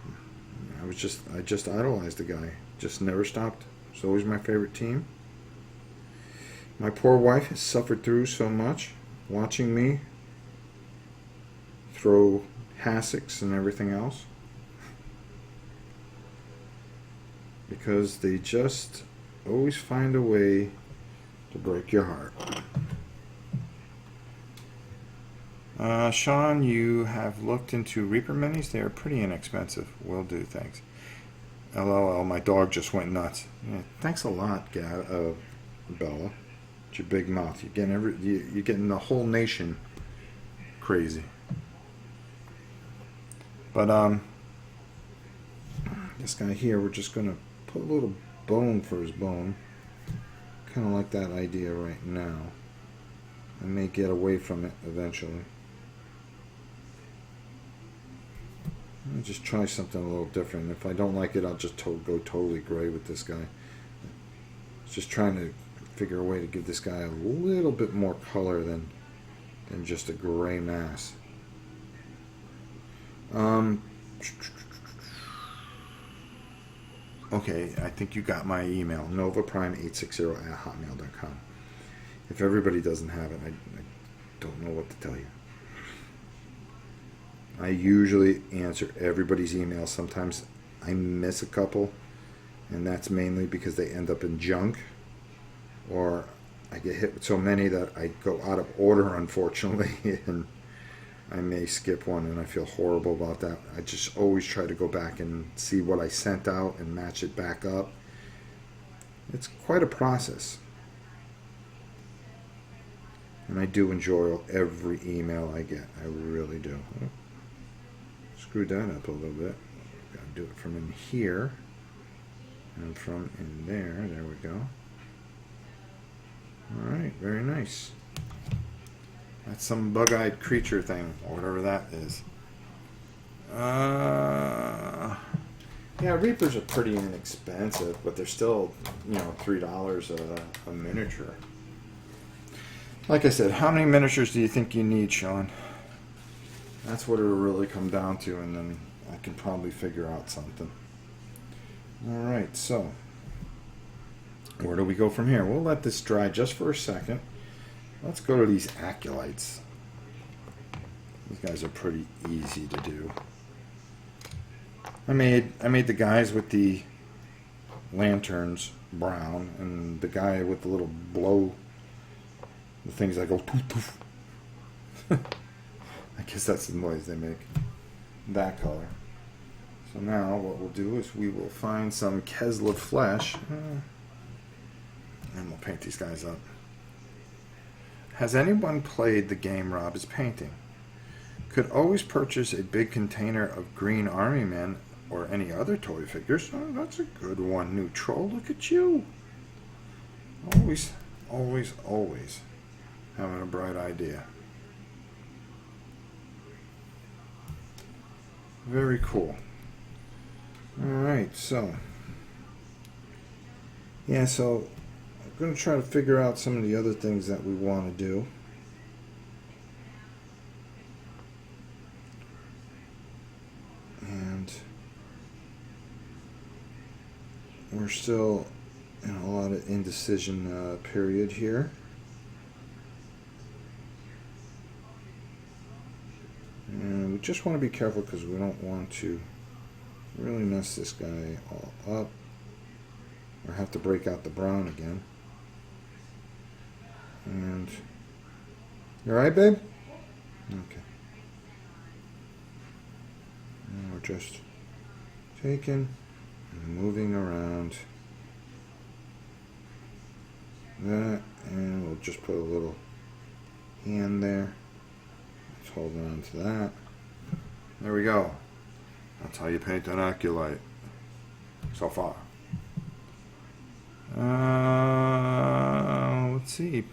I just idolized the guy. Just never stopped. It was always my favorite team. My poor wife has suffered through so much, watching me throw hassocks and everything else, because they just always find a way to break your heart. Sean, you have looked into Reaper minis. They are pretty inexpensive. Will do, thanks. LOL, my dog just went nuts. Yeah, thanks a lot, Bella. It's your big mouth. You're getting the whole nation crazy. But this guy here, we're just gonna put a little bone for his bone. Kind of like that idea right now. I may get away from it eventually. I'll just try something a little different. If I don't like it, I'll just go totally gray with this guy. Just trying to figure a way to give this guy a little bit more color than just a gray mass. Okay, I think you got my email, novaprime860@hotmail.com. If everybody doesn't have it, I don't know what to tell you. I usually answer everybody's email. Sometimes I miss a couple, and that's mainly because they end up in junk, or I get hit with so many that I go out of order, unfortunately, and I may skip one, and I feel horrible about that. I just always try to go back and see what I sent out and match it back up. It's quite a process. And I do enjoy every email I get. I really do. Screwed that up a little bit. Gotta do it from in here and from in there. There we go. Alright, very nice. That's some bug-eyed creature thing, or whatever that is. Yeah, Reapers are pretty inexpensive, but they're still, $3 a miniature. Like I said, how many miniatures do you think you need, Sean? That's what it'll really come down to, and then I can probably figure out something. Alright, so where do we go from here? We'll let this dry just for a second. Let's go to these acolytes. These guys are pretty easy to do. I made the guys with the lanterns brown, and the guy with the little blow, the things that go poof poof. I guess that's the noise they make. That color. So now what we'll do is we will find some Kesla flesh, and we'll paint these guys up. Has anyone played the game Rob is painting? Could always purchase a big container of green army men or any other toy figures. Oh, that's a good one, new troll. Look at you. Always, always, always having a bright idea. Very cool. Alright, so I'm going to try to figure out some of the other things that we want to do. And we're still in a lot of indecision period here. And we just want to be careful because we don't want to really mess this guy all up or have to break out the brown again. And you alright, babe? Okay. And we're just taking and moving around that, and we'll just put a little hand there. Let's hold on to that. There we go. That's how you paint an acolyte so far. Let's see.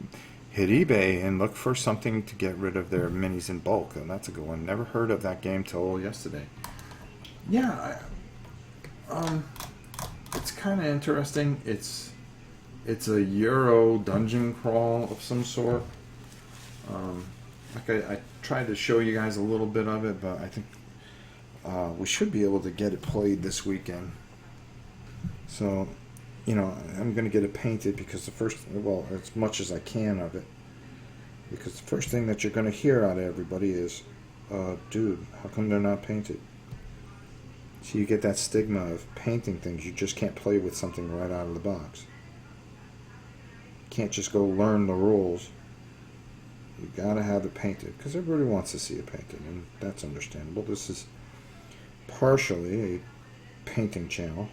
Hit eBay and look for something to get rid of their minis in bulk. And that's a good one. Never heard of that game till yesterday. Yeah, it's kind of interesting. It's a Euro dungeon crawl of some sort. Like I tried to show you guys a little bit of it, but I think we should be able to get it played this weekend. So, I'm going to get it painted because as much as I can of it. Because the first thing that you're going to hear out of everybody is, dude, how come they're not painted? So you get that stigma of painting things. You just can't play with something right out of the box. You can't just go learn the rules. You got to have it painted because everybody wants to see it painted, and that's understandable. This is partially a painting channel.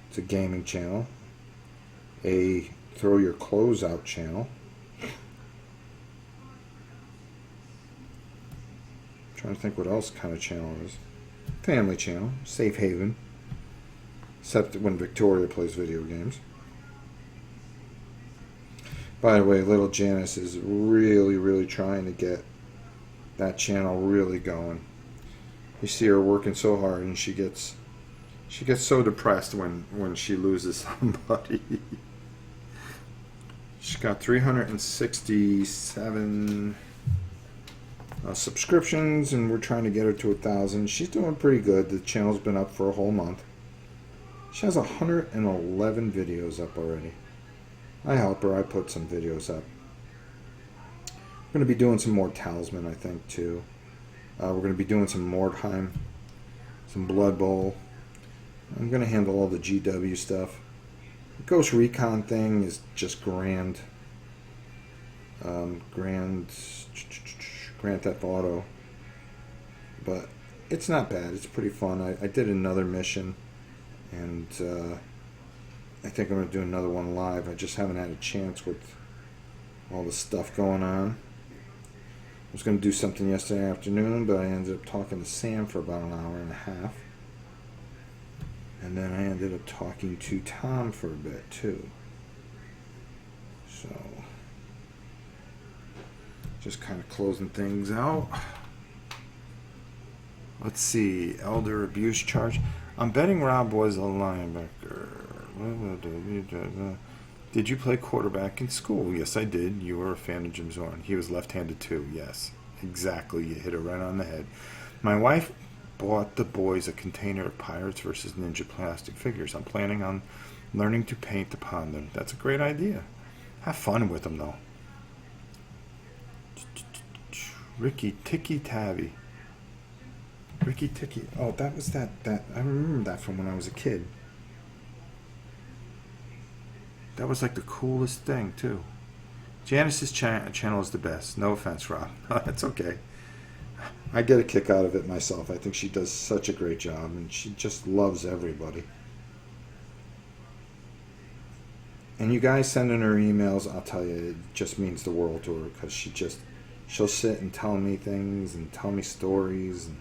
It's a gaming channel, a throw your clothes out channel. I'm trying to think what else kind of channel it is. Family channel, safe haven, except when Victoria plays video games. By the way, little Janice is really trying to get that channel really going. You see her working so hard, and she gets so depressed when she loses somebody. She's got 367 subscriptions, and we're trying to get her to 1,000. She's doing pretty good. The channel's been up for a whole month. She has 111 videos up already. I help her. I put some videos up. We're going to be doing some more Talisman, I think, too. We're going to be doing some Mordheim, some Blood Bowl. I'm going to handle all the GW stuff. The Ghost Recon thing is just grand. Grand Theft Auto. But it's not bad. It's pretty fun. I did another mission, and I think I'm going to do another one live. I just haven't had a chance with all the stuff going on. I was going to do something yesterday afternoon, but I ended up talking to Sam for about an hour and a half. And then I ended up talking to Tom for a bit, too. So, just kind of closing things out. Let's see. Elder abuse charge. I'm betting Rob was a linebacker. Did you play quarterback in school? Yes, I did. You were a fan of Jim Zorn. He was left-handed too. Yes, exactly. You hit it right on the head. My wife bought the boys a container of Pirates vs. Ninja plastic figures. I'm planning on learning to paint upon them. That's a great idea. Have fun with them, though. Ricky Ticky Tabby. Ricky Ticky. Oh, that was that. I remember that from when I was a kid. That was like the coolest thing, too. Janice's channel is the best. No offense, Rob. That's okay. I get a kick out of it myself. I think she does such a great job, and she just loves everybody. And you guys sending her emails, I'll tell you, it just means the world to her, because she'll sit and tell me things and tell me stories. And,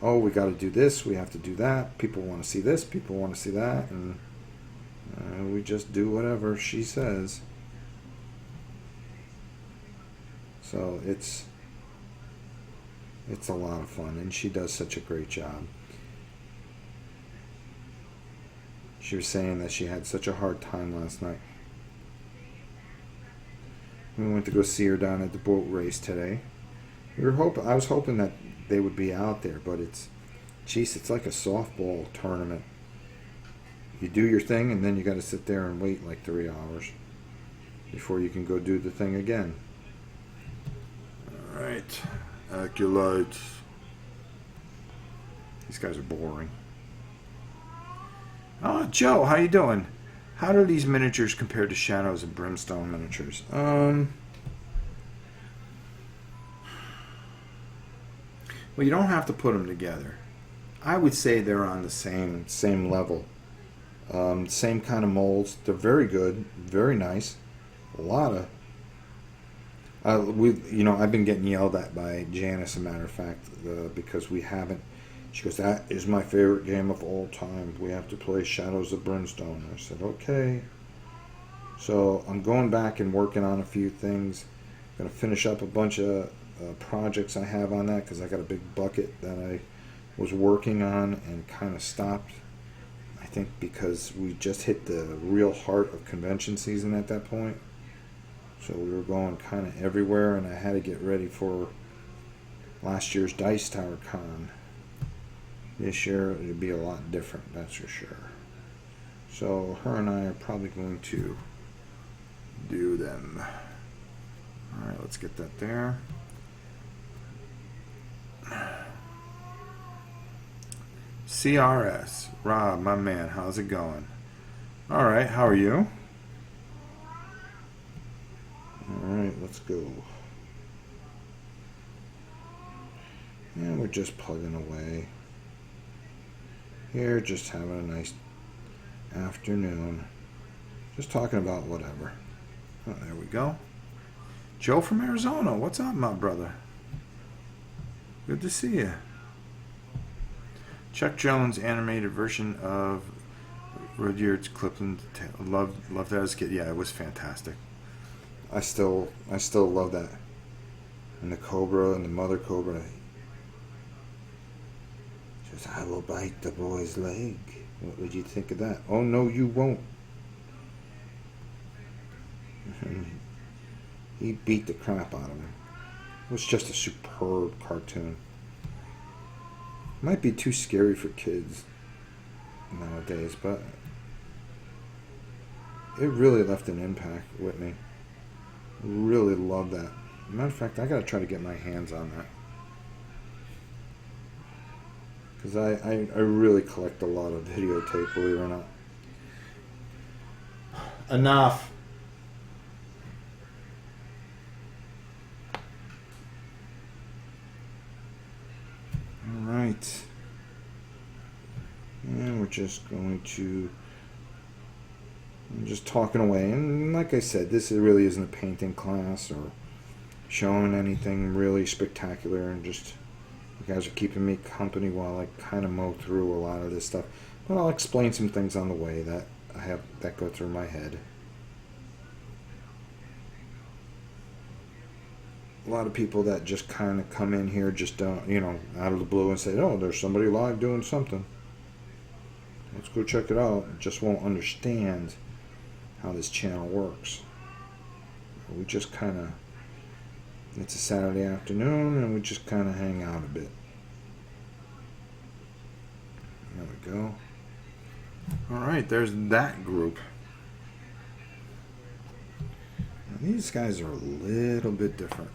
oh, we got to do this, we have to do that. People want to see this, people want to see that, and we just do whatever she says. So it's a lot of fun, and she does such a great job. She was saying that she had such a hard time last night. We went to go see her down at the boat race today. I was hoping that they would be out there, but it's like a softball tournament. You do your thing, and then you got to sit there and wait like 3 hours before you can go do the thing again. All right, escalates. These guys are boring. Oh, Joe, how you doing? How do these miniatures compare to Shadows and Brimstone miniatures? Well, you don't have to put them together. I would say they're on the same level. Same kind of molds. They're very good, very nice. A lot of I've been getting yelled at by Janice, as a matter of fact, because we haven't. She goes, "That is my favorite game of all time. We have to play Shadows of Brimstone." I said, "Okay." So I'm going back and working on a few things. I'm gonna finish up a bunch of projects I have on that, because I got a big bucket that I was working on and kind of stopped. I think because we just hit the real heart of convention season at that point. So we were going kind of everywhere, and I had to get ready for last year's Dice Tower Con. This year it'll be a lot different, that's for sure. So her and I are probably going to do them. Alright, let's get that there. CRS. Rob, my man, how's it going? Alright, how are you? Alright, let's go. And we're just plugging away. Here, just having a nice afternoon. Just talking about whatever. Oh, there we go. Joe from Arizona. What's up, my brother? Good to see you. Chuck Jones animated version of Rudyard's Clipland. Loved that as a kid. Yeah, it was fantastic. I still love that. And the cobra and the mother cobra. Says, I will bite the boy's leg. What would you think of that? Oh no, you won't. He beat the crap out of him. It was just a superb cartoon. Might be too scary for kids nowadays, but it really left an impact with me. Really love that. Matter of fact, I gotta try to get my hands on that. Because I really collect a lot of videotape, believe it or not. Enough! Alright. And we're just going to... I'm just talking away. And like I said, this really isn't a painting class or showing anything really spectacular. And just... You guys are keeping me company while I kind of mow through a lot of this stuff. But I'll explain some things on the way that I have that go through my head. A lot of people that just kind of come in here just don't, you know, out of the blue and say, oh, there's somebody live doing something. Let's go check it out. Just won't understand how this channel works. We just kind of, it's a Saturday afternoon and we just kind of hang out a bit. There we go. Alright, there's that group. Now, these guys are a little bit different.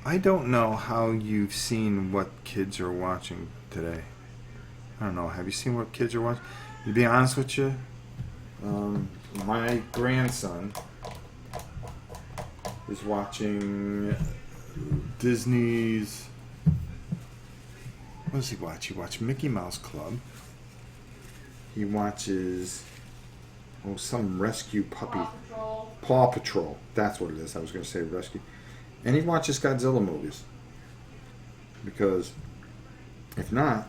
I don't know how you've seen what kids are watching today. I don't know. Have you seen what kids are watching? To be honest with you, my grandson is watching Disney's... What does he watch? He watches Mickey Mouse Club. He watches some rescue puppy. Paw Patrol. Paw Patrol. That's what it is. I was going to say rescue. And he watches Godzilla movies. Because if not,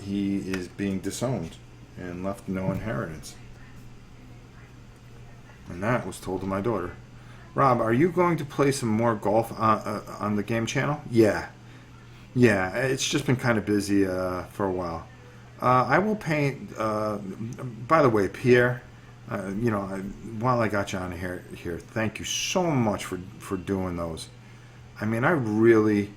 he is being disowned and left no inheritance. And that was told to my daughter. Rob, are you going to play some more golf on the game channel? Yeah. Yeah, it's just been kind of busy for a while. I will paint, by the way, Pierre, you know, while I got you on here, thank you so much for doing those. I mean, I really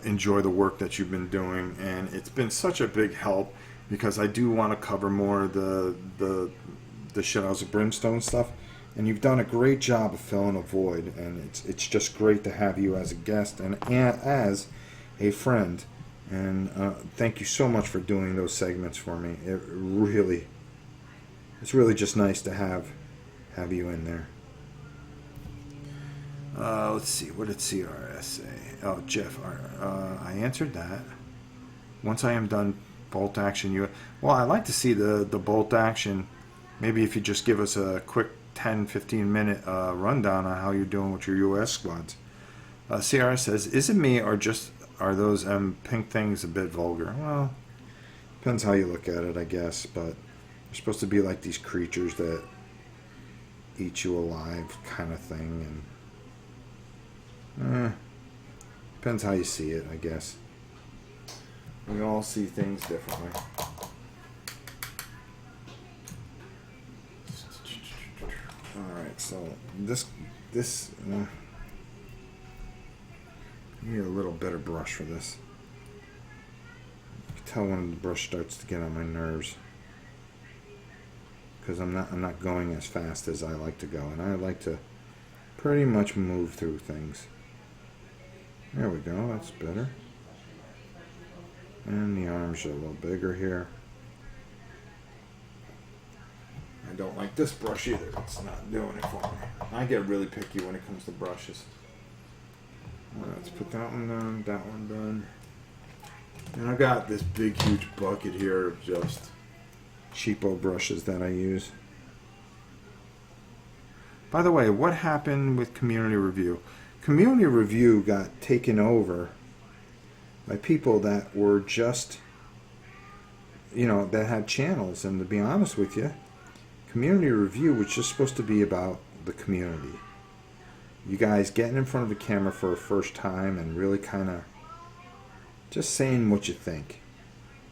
enjoy the work that you've been doing, and it's been such a big help because I do want to cover more of the Shadows of Brimstone stuff, and you've done a great job of filling a void, and it's just great to have you as a guest and as a friend. And thank you so much for doing those segments for me. It's really just nice to have you in there. Let's see, what did CRS say? Oh, Jeff, I answered that. Once I am done bolt action, well, I'd like to see the bolt action. Maybe if you just give us a quick 10-15 minute rundown on how you're doing with your US squads. CRS says, is it me or just are those pink things a bit vulgar? Well, depends how you look at it, I guess, but they're supposed to be like these creatures that eat you alive kind of thing, and depends how you see it, I guess. We all see things differently. Alright, so this I need a little better brush for this. You can tell when the brush starts to get on my nerves, because I'm not going as fast as I like to go, and I like to pretty much move through things. There we go, that's better. And the arms are a little bigger here. I don't like this brush either. It's not doing it for me. I get really picky when it comes to brushes. Let's put that one done, that one done. And I've got this big huge bucket here of just cheapo brushes that I use. By the way, what happened with community review? Community review got taken over by people that were just, that had channels. And to be honest with you, community review was just supposed to be about the community. You guys getting in front of a camera for a first time and really kind of just saying what you think.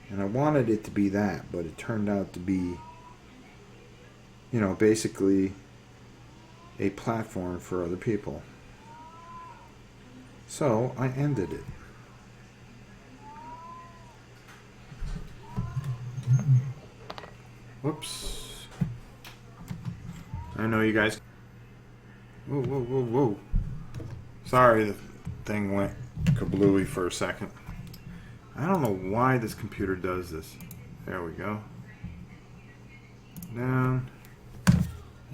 And I wanted it to be that, but it turned out to be, basically a platform for other people. So I ended it. Whoops. I know you guys. Whoa, whoa, whoa, whoa. Sorry, the thing went kablooey for a second. I don't know why this computer does this. There we go. Down.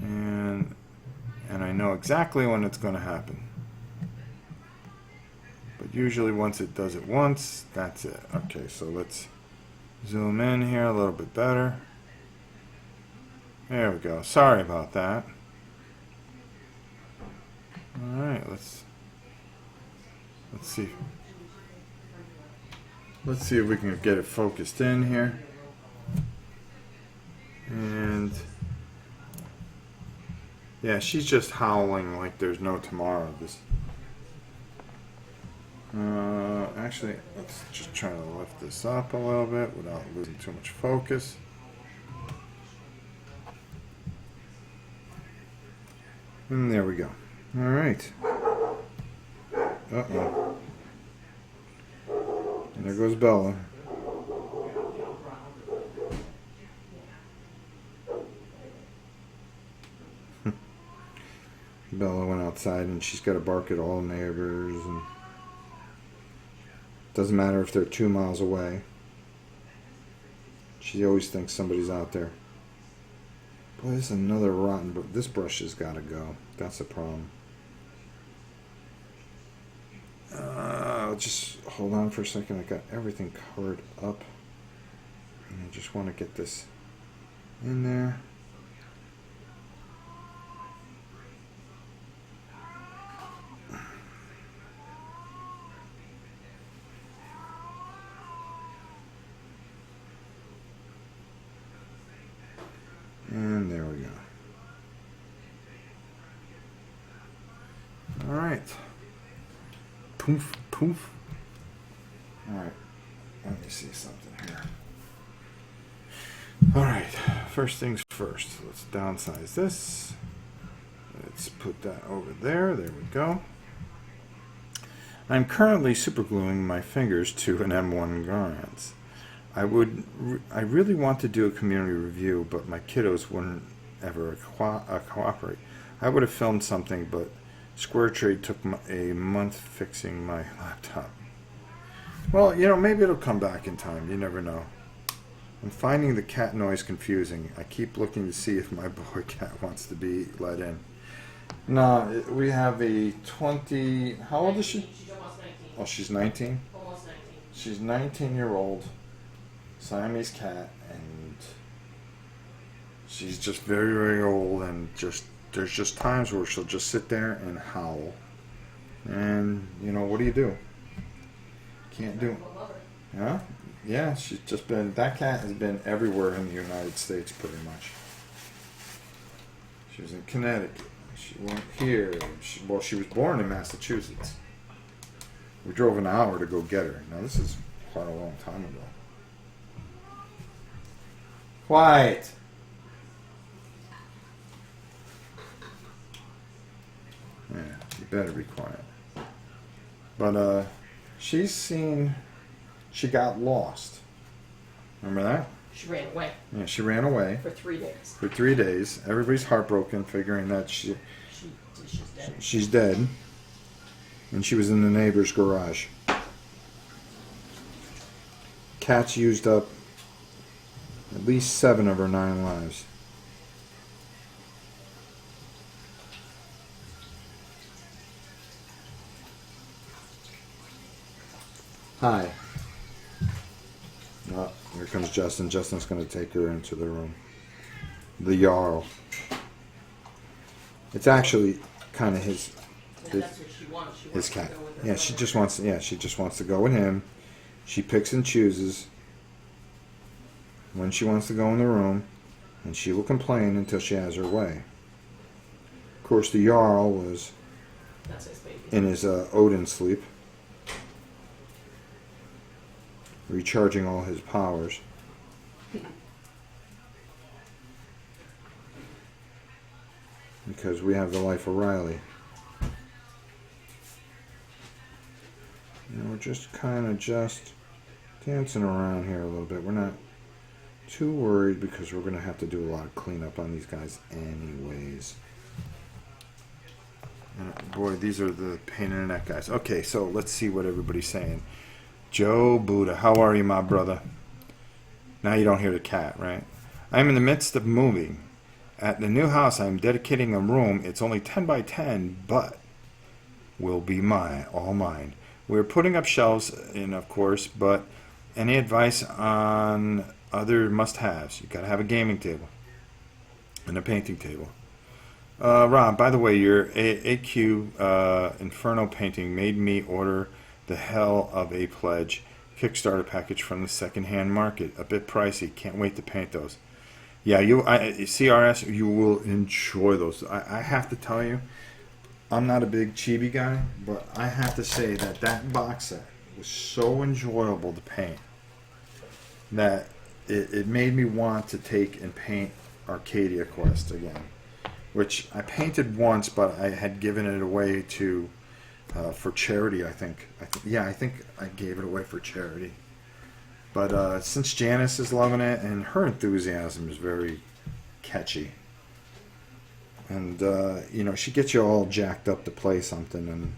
And I know exactly when it's going to happen. But usually once it does it once, that's it. Okay, so let's zoom in here a little bit better. There we go. Sorry about that. Alright, let's see. Let's see if we can get it focused in here. And yeah, she's just howling like there's no tomorrow. Actually, let's just try to lift this up a little bit without losing too much focus. And there we go. All right. Uh-oh. And there goes Bella. Bella went outside and she's got to bark at all neighbors, and doesn't matter if they're 2 miles away. She always thinks somebody's out there. Boy, this is another rotten, but this brush has got to go. That's the problem. Just hold on for a second. I got everything covered up, and I just want to get this in there. And there we go. All right. Poof, poof. All right. Let me see something here. All right. First things first. Let's downsize this. Let's put that over there. There we go. I'm currently supergluing my fingers to an M1 Garance. I really want to do a community review, but my kiddos wouldn't ever cooperate. I would have filmed something, but Square Trade took a month fixing my laptop. Well, maybe it'll come back in time. You never know. I'm finding the cat noise confusing. I keep looking to see if my boy cat wants to be let in. No, we have a 20... How old is she? She's almost 19. Oh, she's 19? Almost 19. She's 19-year-old Siamese cat, and she's just very, very old, and there's just times where she'll just sit there and howl. And, what do? Can't do it. Yeah? Yeah, she's just been, that cat has been everywhere in the United States pretty much. She was in Connecticut. She went here. She was born in Massachusetts. We drove an hour to go get her. Now, this is quite a long time ago. Quiet. Yeah, you better be quiet. But she got lost. Remember that? She ran away. Yeah, she ran away. For 3 days. For 3 days. Everybody's heartbroken, figuring that she's dead. She's dead. And she was in the neighbor's garage. Cat's used up at least 7 of her 9 lives. Hi. Oh, here comes Justin. Justin's going to take her into the room. The Jarl. It's actually kind of his That's what she wants. She wants his cat. to go with her Yeah, she just wants. Yeah, she just wants to go with him. She picks and chooses when she wants to go in the room, and she will complain until she has her way. Of course, the Jarl was That's his baby. in his Odin sleep, recharging all his powers. Because we have the life of Riley. And we're just kind of just dancing around here a little bit. We're not too worried because we're going to have to do a lot of cleanup on these guys anyways. And boy, these are the pain in the neck guys. Okay, so let's see what everybody's saying. Joe Buddha, how are you, my brother? Now you don't hear the cat, right? I'm in the midst of moving. At the new house, I'm dedicating a room. It's only 10 by 10, but will be mine, all mine. We're putting up shelves in, of course, but any advice on other must-haves? You gotta have a gaming table and a painting table. Rob, by the way, your AQ Inferno painting made me order the hell of a pledge Kickstarter package from the secondhand market. A bit pricey. Can't wait to paint those. Yeah, CRS, you will enjoy those. I have to tell you, I'm not a big chibi guy, but I have to say that that box set was so enjoyable to paint that it made me want to take and paint Arcadia Quest again, which I painted once, but I had given it away to for charity. I think I gave it away for charity. But since Janice is loving it, and her enthusiasm is very catchy, and she gets you all jacked up to play something, and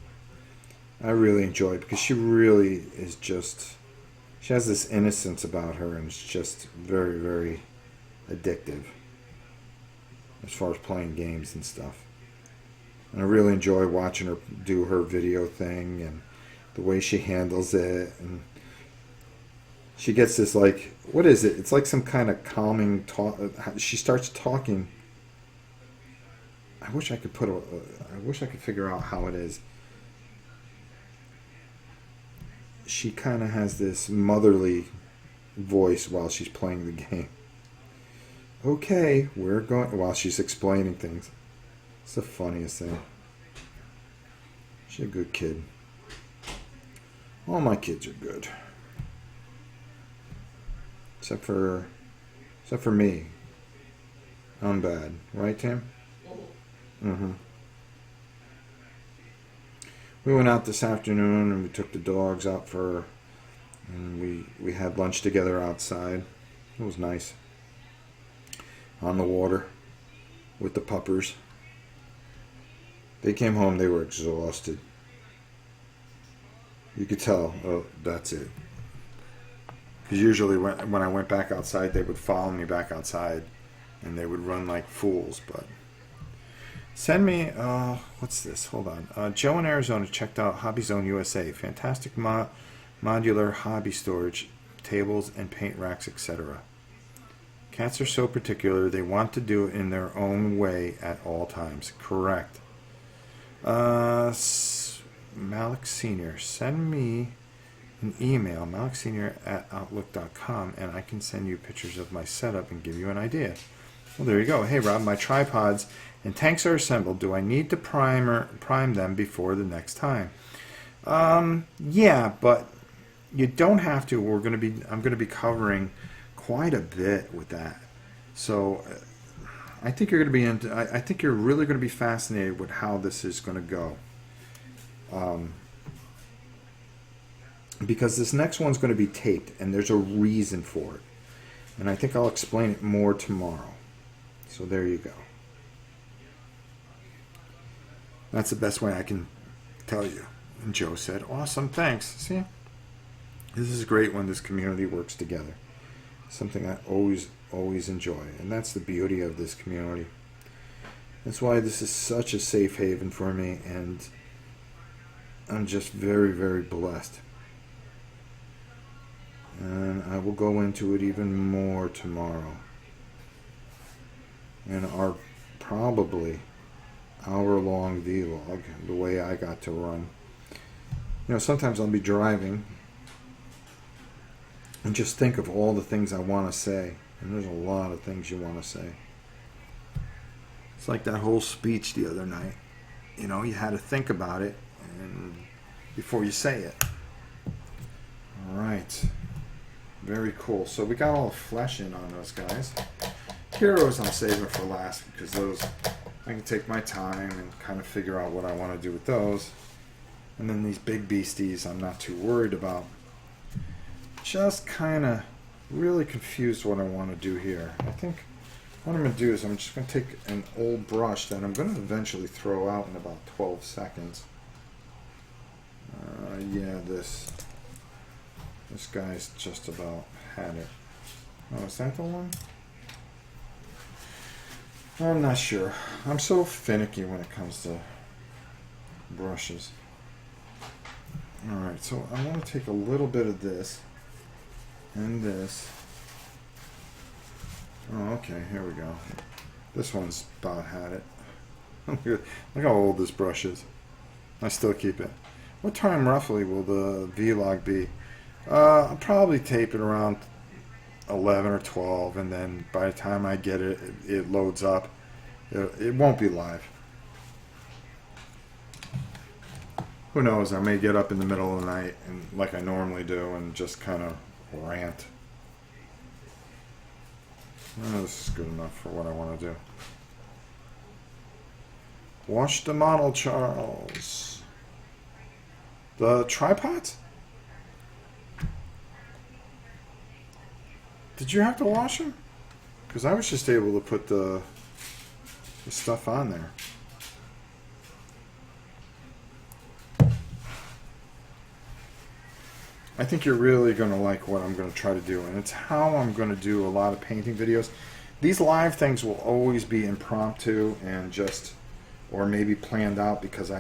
I really enjoy it because she really is just, she has this innocence about her, and it's just very, very addictive as far as playing games and stuff. And I really enjoy watching her do her video thing and the way she handles it, and she gets this, like, what is it? It's like some kind of calming talk. She starts talking. I wish I could figure out how it is. She kind of has this motherly voice while she's playing the game. Okay, we're going, while she's explaining things. It's the funniest thing. She's a good kid. All my kids are good. Except for me. I'm bad. Right, Tim? Mm-hmm. We went out this afternoon and we took the dogs out and we had lunch together outside. It was nice. On the water with the puppers. They came home, they were exhausted. You could tell, oh, that's it. Because usually when I went back outside, they would follow me back outside, and they would run like fools. But send me, what's this? Hold on. Joe in Arizona checked out Hobby Zone USA. Fantastic modular hobby storage, tables and paint racks, etc. Cats are so particular, they want to do it in their own way at all times. Correct. Malik Senior, send me an email, maliksenior@outlook.com, and I can send you pictures of my setup and give you an idea. Well, there you go. Hey, Rob, my tripods and tanks are assembled. Do I need to prime them before the next time? Yeah, but you don't have to. I'm going to be covering quite a bit with that. So I think you're going to be I think you're really going to be fascinated with how this is going to go. Because this next one's going to be taped, and there's a reason for it. And I think I'll explain it more tomorrow. So there you go. That's the best way I can tell you. And Joe said, awesome, thanks. See? This is great when this community works together. Something I always enjoy. And that's the beauty of this community. That's why this is such a safe haven for me, and I'm just very, very blessed. And I will go into it even more tomorrow. And probably hour-long vlog the way I got to run. You know, sometimes I'll be driving and just think of all the things I want to say. And there's a lot of things you want to say. It's like that whole speech the other night. You know, you had to think about it and before you say it. All right. Very cool. So we got all the flesh in on those guys. Heroes I'm saving for last because those I can take my time and kind of figure out what I want to do with those. And then these big beasties I'm not too worried about. Just kind of really confused what I want to do here. I think what I'm going to do is I'm just going to take an old brush that I'm going to eventually throw out in about 12 seconds. Yeah, this guy's just about had it. Oh, is that the one? I'm not sure. I'm so finicky when it comes to brushes. Alright, so I want to take a little bit of this and this. Oh, okay, here we go. This one's about had it. Look how old this brush is. I still keep it. What time roughly will the vlog be? I'll probably tape it around 11 or 12, and then by the time I get it, it loads up. It won't be live. Who knows? I may get up in the middle of the night, and like I normally do, and just kind of rant. Oh, this is good enough for what I want to do. Wash the model, Charles. The tripods? Did you have to wash them? Because I was just able to put the stuff on there. I think you're really going to like what I'm going to try to do, and it's how I'm going to do a lot of painting videos. These live things will always be impromptu and just, or maybe planned out, because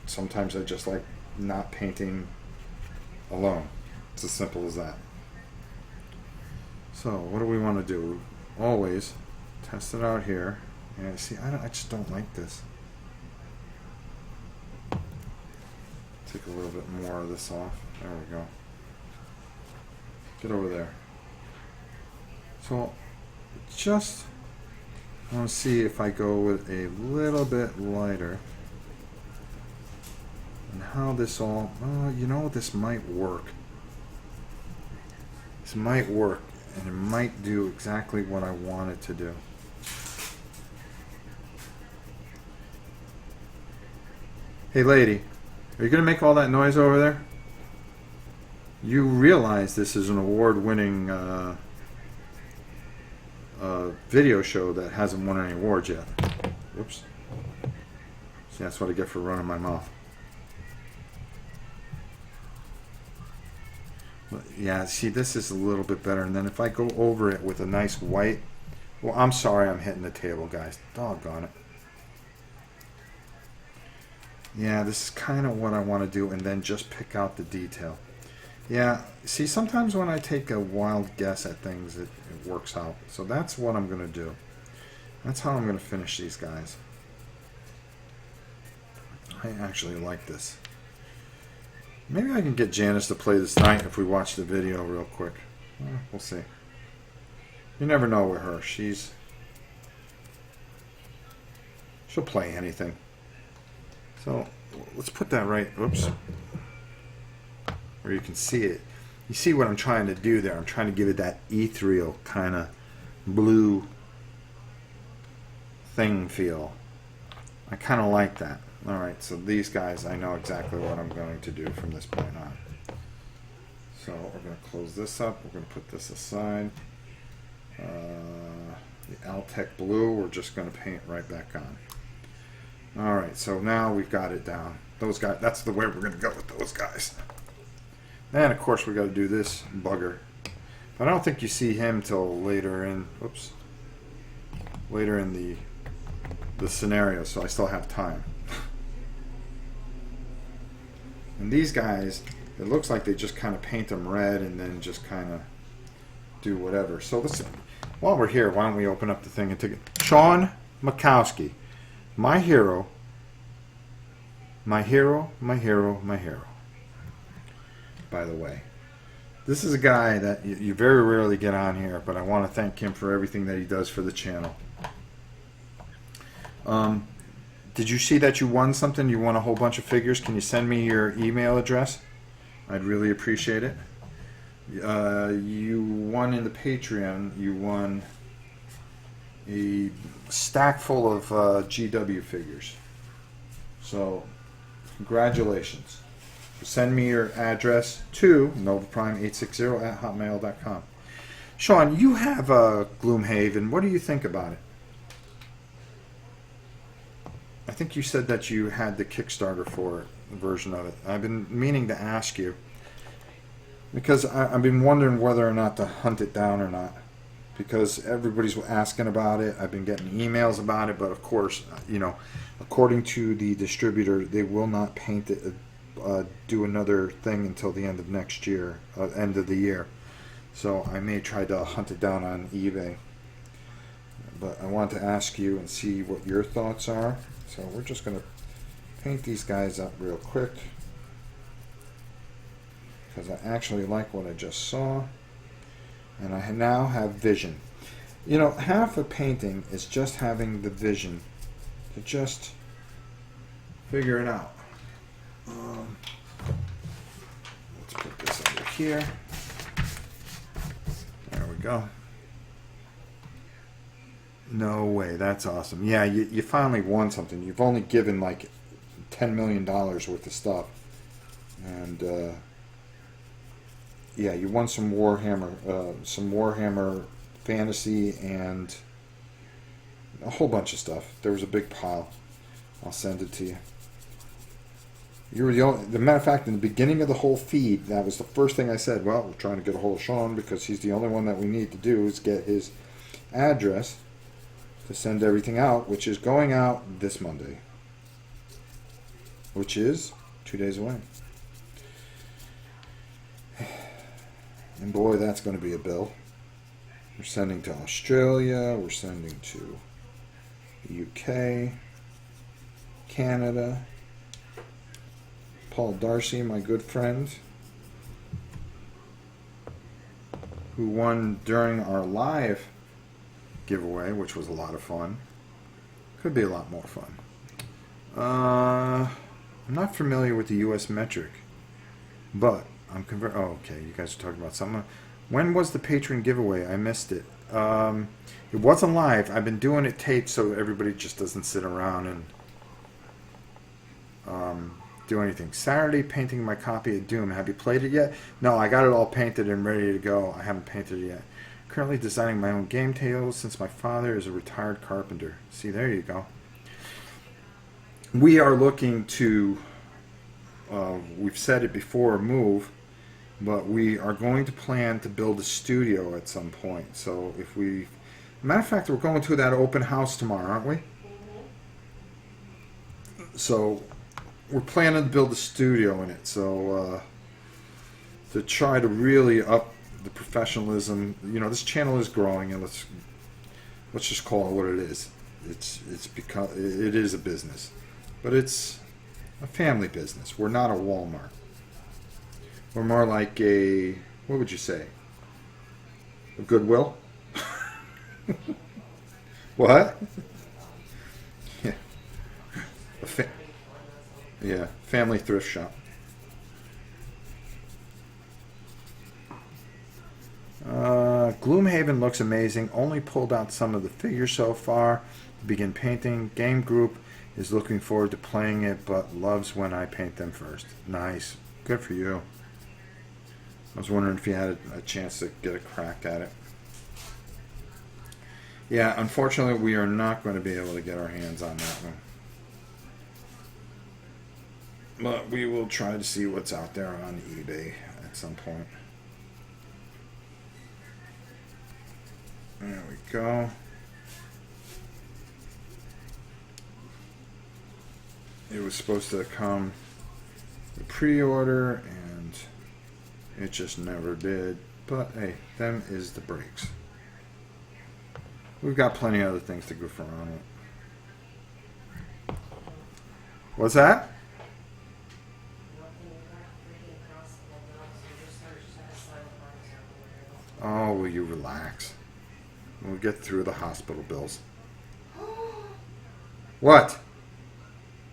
sometimes I just like not painting alone. It's as simple as that. So what do we want to do? Always test it out here. And see, I just don't like this. Take a little bit more of this off. There we go. Get over there. So just I want to see if I go with a little bit lighter. And how this all, you know, this might work. This might work, and it might do exactly what I want it to do. Hey lady, are you going to make all that noise over there? You realize this is an award-winning video show that hasn't won any awards yet. Whoops. See, that's what I get for running my mouth. Yeah, see, this is a little bit better. And then if I go over it with a nice white... Well, I'm sorry I'm hitting the table, guys. Doggone it. Yeah, this is kind of what I want to do, and then just pick out the detail. Yeah, see, sometimes when I take a wild guess at things, it works out. So that's what I'm going to do. That's how I'm going to finish these guys. I actually like this. Maybe I can get Janice to play this night if we watch the video real quick. We'll see. You never know with her. She'll play anything. So let's put that right. Oops. Where you can see it. You see what I'm trying to do there. I'm trying to give it that ethereal kind of blue thing feel. I kind of like that. Alright, so these guys, I know exactly what I'm going to do from this point on. So we're going to close this up. We're going to put this aside. The Altec blue, we're just going to paint right back on. Alright, so now we've got it down. Those guys, that's the way we're going to go with those guys. And of course we got to do this bugger. But I don't think you see him till later in, oops, later in the scenario, so I still have time. And these guys, it looks like they just kind of paint them red and then just kind of do whatever. So let's, while we're here, why don't we open up the thing and take it. Sean Makowski. My hero, my hero, my hero, my hero. By the way, this is a guy that you very rarely get on here, but I want to thank him for everything that he does for the channel. Did you see that you won something? You won a whole bunch of figures. Can you send me your email address? I'd really appreciate it. You won in the Patreon. You won a stack full of GW figures. So, congratulations. Send me your address to novaprime860@hotmail.com. Sean, you have Gloomhaven. What do you think about it? I think you said that you had the Kickstarter for it, the version of it. I've been meaning to ask you because I've been wondering whether or not to hunt it down or not, because everybody's asking about it. I've been getting emails about it, but of course, you know, according to the distributor, they will not paint it, do another thing until the end of next year, end of the year. So I may try to hunt it down on eBay. But I want to ask you and see what your thoughts are. So we're just going to paint these guys up real quick, because I actually like what I just saw. And I now have vision. You know, half of painting is just having the vision to just figure it out. Let's put this over here. There we go. No way, that's awesome. Yeah, you finally won something. You've only given like $10 million worth of stuff. And yeah, you won some Warhammer Fantasy and a whole bunch of stuff. There was a big pile. I'll send it to you. You were the only, the matter of fact, in the beginning of the whole feed, that was the first thing I said. Well, we're trying to get a hold of Sean because he's the only one that we need to do is get his address to send everything out, which is going out this Monday, which is 2 days away. And boy, that's going to be a bill. We're sending to Australia, we're sending to the UK, Canada. Paul Darcy, my good friend, who won during our live giveaway, which was a lot of fun. Could be a lot more fun. I'm not familiar with the US metric, but I'm convinced. Oh, okay, you guys are talking about something. When was the patron giveaway? I missed it. It wasn't live. I've been doing it taped so everybody just doesn't sit around and do anything. Saturday, painting my copy of Doom. Have you played it yet? No, I got it all painted and ready to go. I haven't painted it yet. Currently designing my own game tables since my father is a retired carpenter. See, there you go. We are looking to, we've said it before, move, but we are going to plan to build a studio at some point. So if we, matter of fact, we're going to that open house tomorrow, aren't we? So we're planning to build a studio in it. So to try to really up the professionalism, you know, this channel is growing, and let's just call it what it is. It's become, it is a business, but it's a family business. We're not a Walmart. We're more like a, what would you say? A Goodwill? What? Yeah. Yeah, family thrift shop. Gloomhaven looks amazing. Only pulled out some of the figures so far. Begin painting. Game group is looking forward to playing it, but loves when I paint them first. Nice. Good for you. I was wondering if you had a chance to get a crack at it. Yeah, unfortunately, we are not going to be able to get our hands on that one. But we will try to see what's out there on eBay at some point. There we go. It was supposed to come the pre-order, and it just never did. But hey, them is the breaks. We've got plenty of other things to goof around with. What's that? Oh, will you relax? We'll get through the hospital bills. What?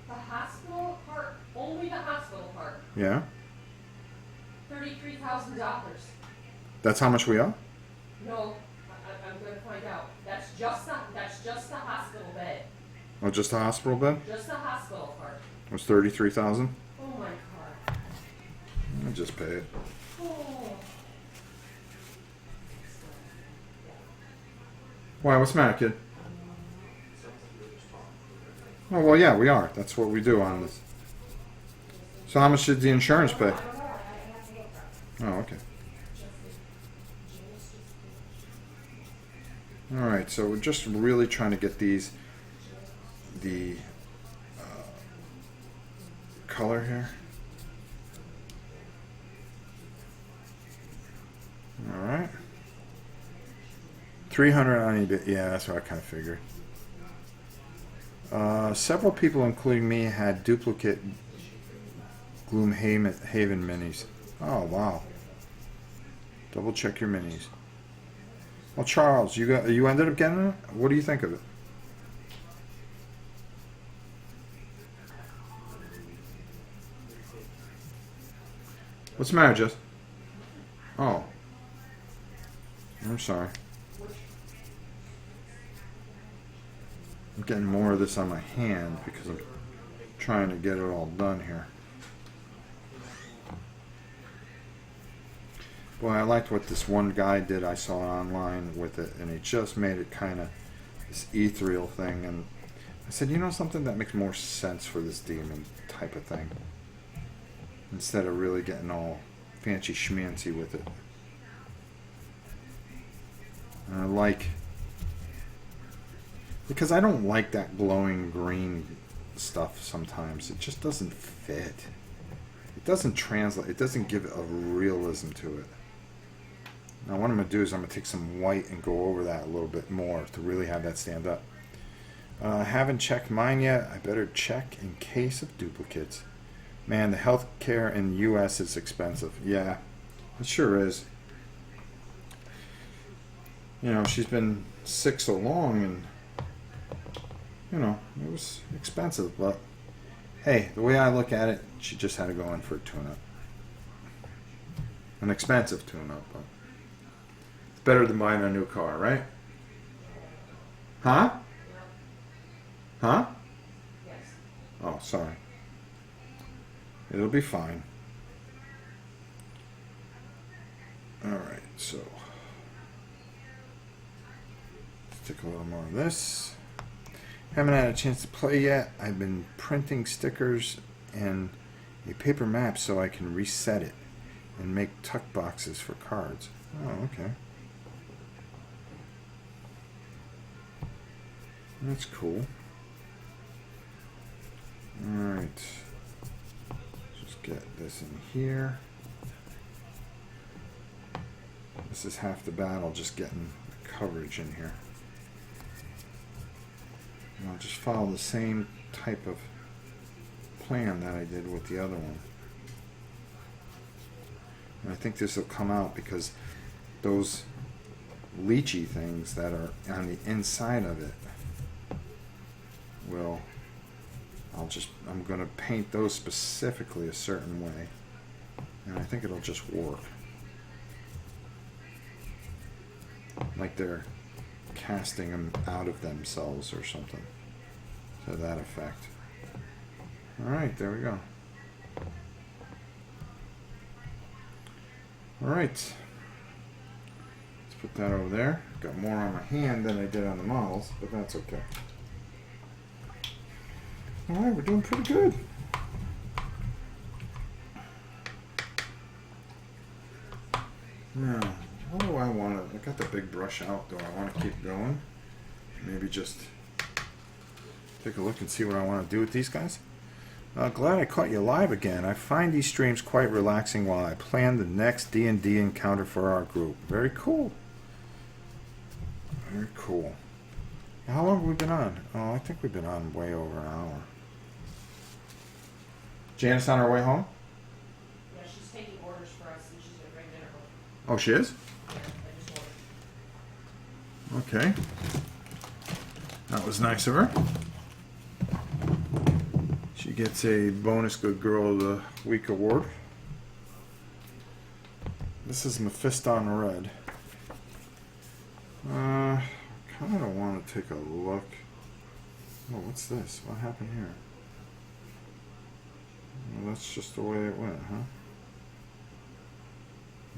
The hospital part, only the hospital part, Yeah? $33,000. That's how much we owe? No, I'm going to find out. That's just the hospital bed. Oh, just the hospital bed? Just the hospital part. It was $33,000? Oh my God. I'll just pay it. Oh. Why, what's the matter, kid? Oh, well, yeah, we are. That's what we do on this. So how much did the insurance pay? Oh, okay. Alright, so we're just really trying to get the color here. Alright. 300 on eBay. Yeah, that's what I kind of figured. Several people, including me, had duplicate Gloomhaven minis. Oh, wow. Double check your minis. Well, Charles, you ended up getting it? What do you think of it? What's the matter, Jess? Oh. I'm sorry. I'm getting more of this on my hand because I'm trying to get it all done here. Boy, I liked what this one guy did I saw online with it, and he just made it kind of this ethereal thing, and I said, you know something, that makes more sense for this demon type of thing, instead of really getting all fancy schmancy with it. And I like, because I don't like that glowing green stuff sometimes. It just doesn't fit. It doesn't translate. It doesn't give a realism to it. Now what I'm going to do is I'm going to take some white and go over that a little bit more to really have that stand up. I haven't checked mine yet. I better check in case of duplicates. Man, the healthcare in the U.S. is expensive. Yeah, it sure is. You know, she's been sick so long, and you know, it was expensive, but hey, the way I look at it, she just had to go in for a tune-up. An expensive tune-up, but it's better than buying a new car, right? Huh? Huh? Yes. Oh, sorry. It'll be fine. Alright, so let's take a little more of this. Haven't had a chance to play yet. I've been printing stickers and a paper map so I can reset it and make tuck boxes for cards. Oh, okay. That's cool. Alright. Just get this in here. This is half the battle, just getting the coverage in here. And I'll just follow the same type of plan that I did with the other one. And I think this will come out because those leechy things that are on the inside of it will, I'm going to paint those specifically a certain way. And I think it'll just work. Like they're casting them out of themselves or something to that effect. Alright, there we go. Alright. Let's put that over there. Got more on my hand than I did on the models, but that's okay. Alright, we're doing pretty good. Now, what do I want to... I got the big brush out. Do I want to keep going? Maybe just take a look and see what I want to do with these guys. Glad I caught you live again. I find these streams quite relaxing while I plan the next D&D encounter for our group. Very cool. Very cool. How long have we been on? Oh, I think we've been on way over an hour. Janice on her way home? Yeah, she's taking orders for us and she's gonna bring dinner home. Oh, she is? Yeah, I just ordered. Okay. That was nice of her. She gets a bonus Good Girl of the Week award. This is Mephiston Red. Kind of want to take a look. Oh, what's this? What happened here? Well, that's just the way it went, huh?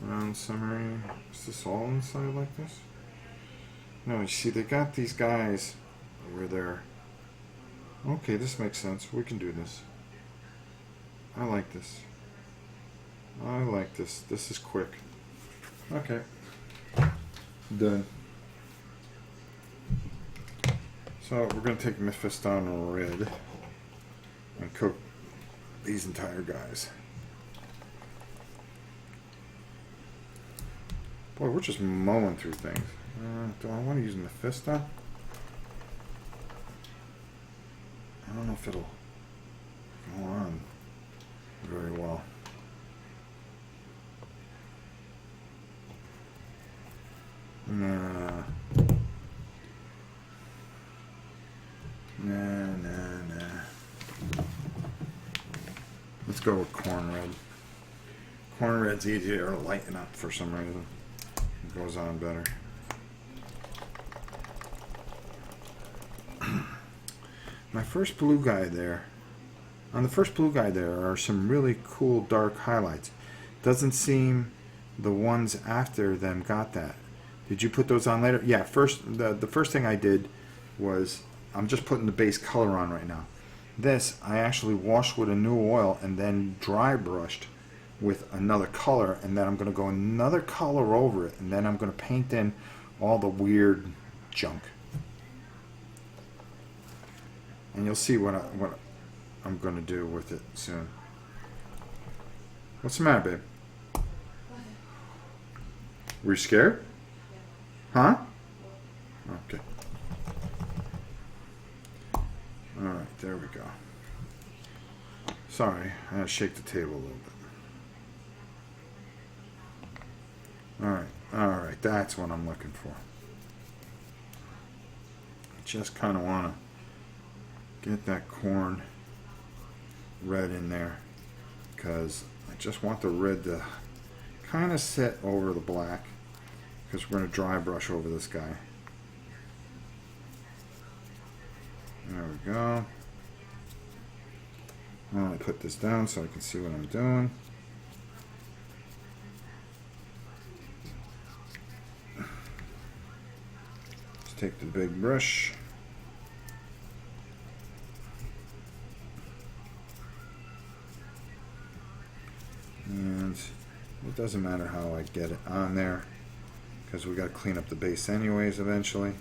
Round summary. Is this all inside like this? No, you see, they got these guys over there. Okay, this makes sense. We can do this. I like this. I like this. This is quick. Okay. Done. So we're going to take Mephiston Red and cook these entire guys. Boy, we're just mowing through things. Do I want to use Mephiston? I don't know if it'll go on very well. Nah. Let's go with Corn Red. Corn Red's easier to lighten up for some reason. It goes on better. My first blue guy there. On the first blue guy there are some really cool dark highlights. Doesn't seem the ones after them got that. Did you put those on later? Yeah, the first thing I did was, I'm just putting the base color on right now. This I actually washed with a new oil and then dry brushed with another color, and then I'm going to go another color over it, and then I'm going to paint in all the weird junk. And you'll see what I'm going to do with it soon. What's the matter, babe? Were you scared? Huh? Okay. Alright, there we go. Sorry, I had to shake the table a little bit. Alright, that's what I'm looking for. I just kind of want to get that corn red in there because I just want the red to kind of sit over the black because we're going to dry brush over this guy. There we go. I'm going to put this down so I can see what I'm doing. Let's take the big brush. And it doesn't matter how I get it on there because we got to clean up the base anyways eventually.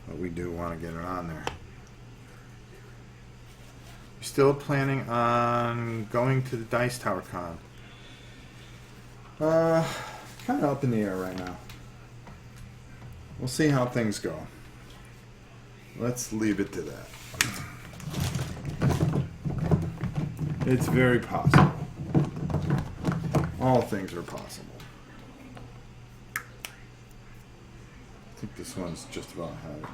But we do want to get it on there. Still planning on going to the Dice Tower Con. Kind of up in the air right now. We'll see how things go. Let's leave it to that. It's very possible. All things are possible. I think this one's just about had it.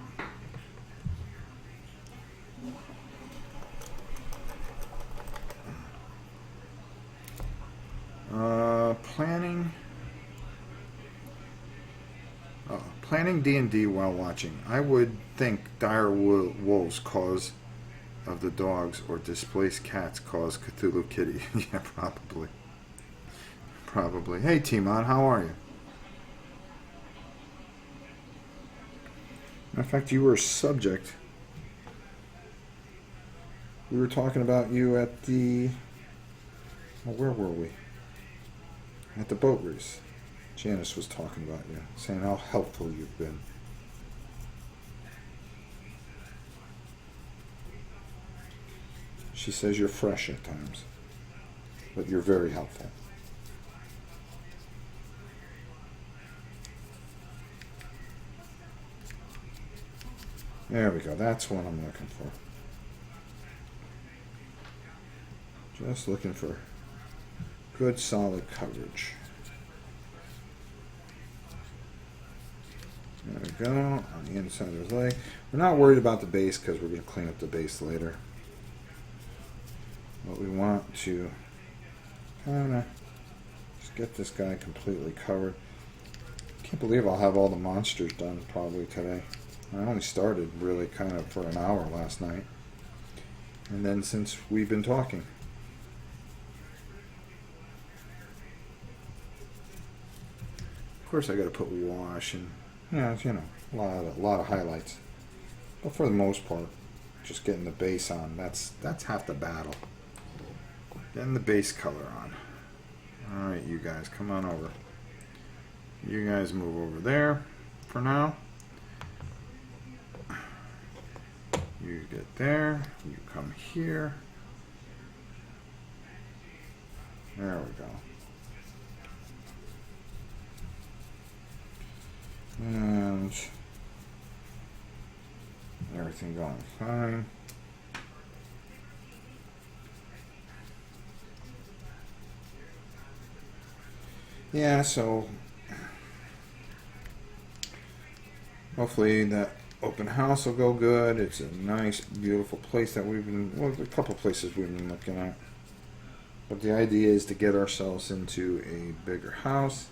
Planning D&D while watching. I would think dire wolves cause of the dogs or displaced cats cause Cthulhu Kitty. Yeah, probably. Probably. Hey, Timon, how are you? In fact, you were a subject. We were talking about you at the... Well, where were we? At the boat race. Janice was talking about you, saying how helpful you've been. She says you're fresh at times, but you're very helpful. There we go. That's what I'm looking for. Just looking for good solid coverage. There we go, on the inside of his leg. We're not worried about the base because we're going to clean up the base later. But we want to kind of just get this guy completely covered. Can't believe I'll have all the monsters done probably today. I only started really kind of for an hour last night. And then since we've been talking. Of course I got to put wash and yeah, you know, a lot of highlights. But for the most part, just getting the base on, that's half the battle. Getting the base color on. Alright, you guys, come on over. You guys move over there for now. You get there, you come here. There we go. And everything going fine. Yeah, so hopefully that open house will go good. It's a nice, beautiful place that we've been, well, a couple places we've been looking at. But the idea is to get ourselves into a bigger house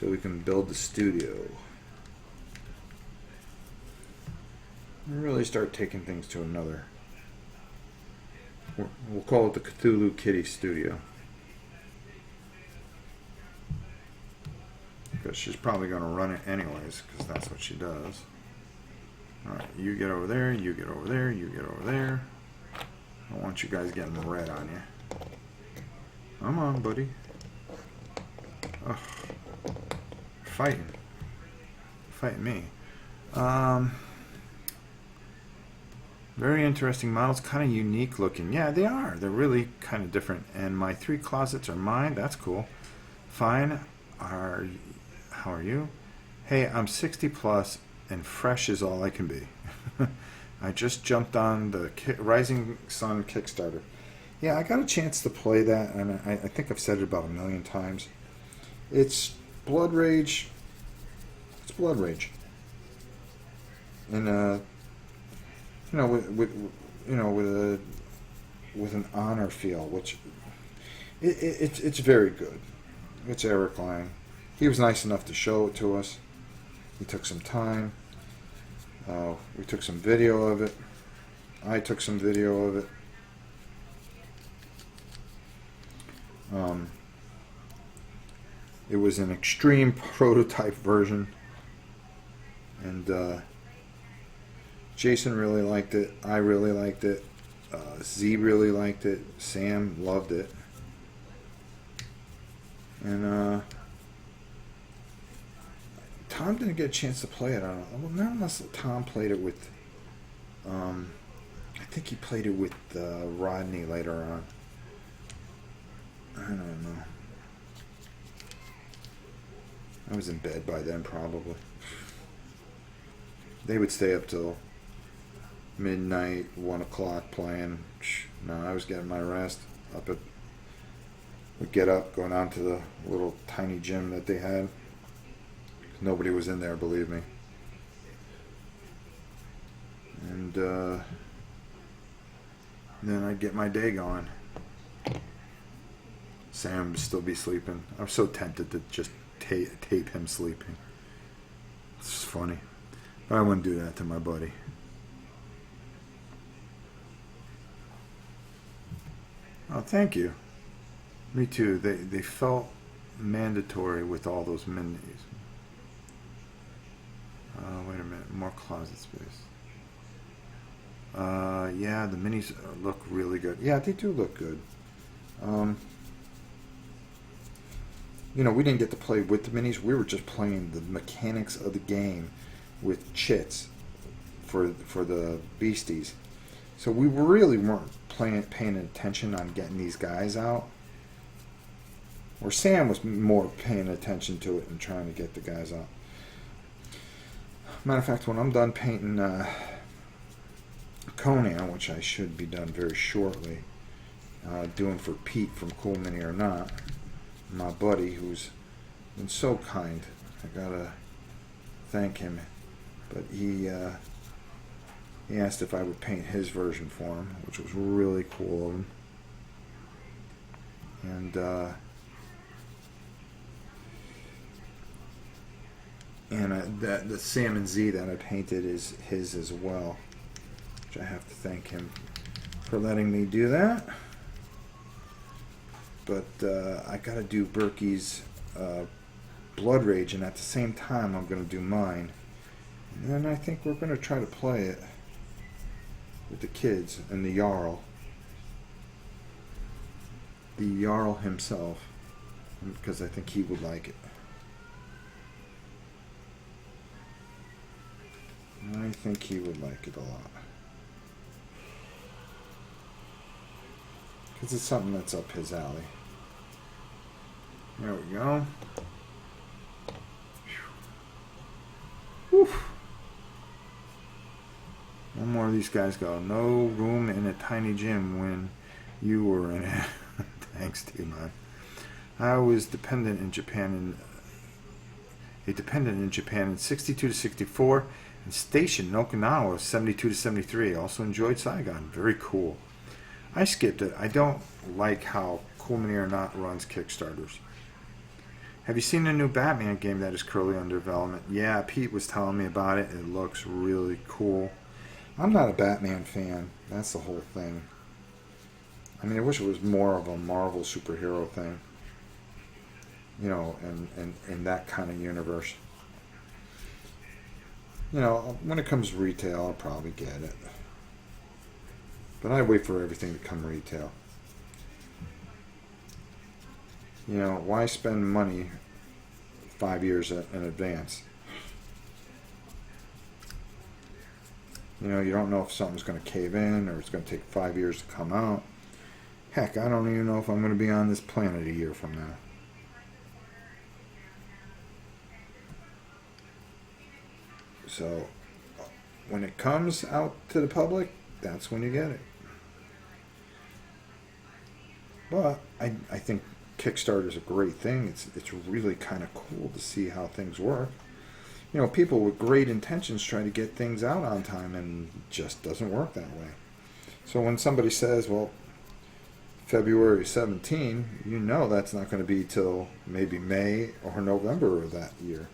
so we can build the studio. And really start taking things to another. We'll call it the Cthulhu Kitty Studio. Because she's probably going to run it anyways, because that's what she does. Alright, you get over there, you get over there, you get over there. I don't want you guys getting red on you. Come on, buddy. Ugh. Fighting. Fighting me. Very interesting models, kind of unique looking. Yeah, they are. They're really kind of different. And my 3 closets are mine. That's cool. Fine. How are you? Hey, I'm 60 plus and fresh is all I can be. I just jumped on the Rising Sun Kickstarter. Yeah, I got a chance to play that, and I think I've said it about 1,000,000 times. It's Blood Rage. It's Blood Rage. And you know, with an honor feel, which it's very good. It's Eric Lang. He was nice enough to show it to us. He took some time. We took some video of it. I took some video of it. It was an extreme prototype version. And Jason really liked it. I really liked it. Z really liked it. Sam loved it. And Tom didn't get a chance to play it. I don't know. Well, not unless Tom played it with. I think he played it with Rodney later on. I don't know. I was in bed by then, probably. They would stay up till midnight, 1 o'clock playing. No, I was getting my rest. We'd get up, go down to the little tiny gym that they had. Nobody was in there, believe me. And then I'd get my day going. Sam would still be sleeping. I was so tempted to just tape him sleeping. It's just funny. But I wouldn't do that to my buddy. Oh, thank you. Me too. They felt mandatory with all those minis. Wait a minute. More closet space. Yeah, the minis look really good. Yeah, they do look good. You know, we didn't get to play with the minis. We were just playing the mechanics of the game with chits for the beasties. So we really weren't paying attention on getting these guys out. Or Sam was more paying attention to it and trying to get the guys out. Matter of fact, when I'm done painting Conan, which I should be done very shortly, doing for Pete from Cool Mini or Not, my buddy who's been so kind. I gotta thank him, but he asked if I would paint his version for him, which was really cool of him. And that the Salmon Z that I painted is his as well, which I have to thank him for letting me do that. But I gotta do Berkey's Blood Rage, and at the same time I'm gonna do mine. And then I think we're gonna try to play it with the kids and the Jarl. The Jarl himself, because I think he would like it. I think he would like it a lot. Because it's something that's up his alley. There we go. Whew. One more of these guys go. No room in a tiny gym when you were in it. Thanks, T-Man. I was dependent in Japan in 62 to 64 and stationed in Okinawa 72 to 73. Also enjoyed Saigon. Very cool. I skipped it. I don't like how Cool Mini or Not runs Kickstarters. Have you seen the new Batman game that is currently under development? Yeah, Pete was telling me about it. It looks really cool. I'm not a Batman fan. That's the whole thing. I mean, I wish it was more of a Marvel superhero thing. You know, in that kind of universe. You know, when it comes to retail, I'll probably get it. But I wait for everything to come retail. You know, why spend money 5 years in advance? You know, you don't know if something's going to cave in or it's going to take 5 years to come out. Heck, I don't even know if I'm going to be on this planet a year from now. So, when it comes out to the public, that's when you get it. But I think Kickstarter is a great thing. It's really kind of cool to see how things work. You know, people with great intentions try to get things out on time, and it just doesn't work that way. So when somebody says, well, February 17, you know that's not going to be till maybe May or November of that year.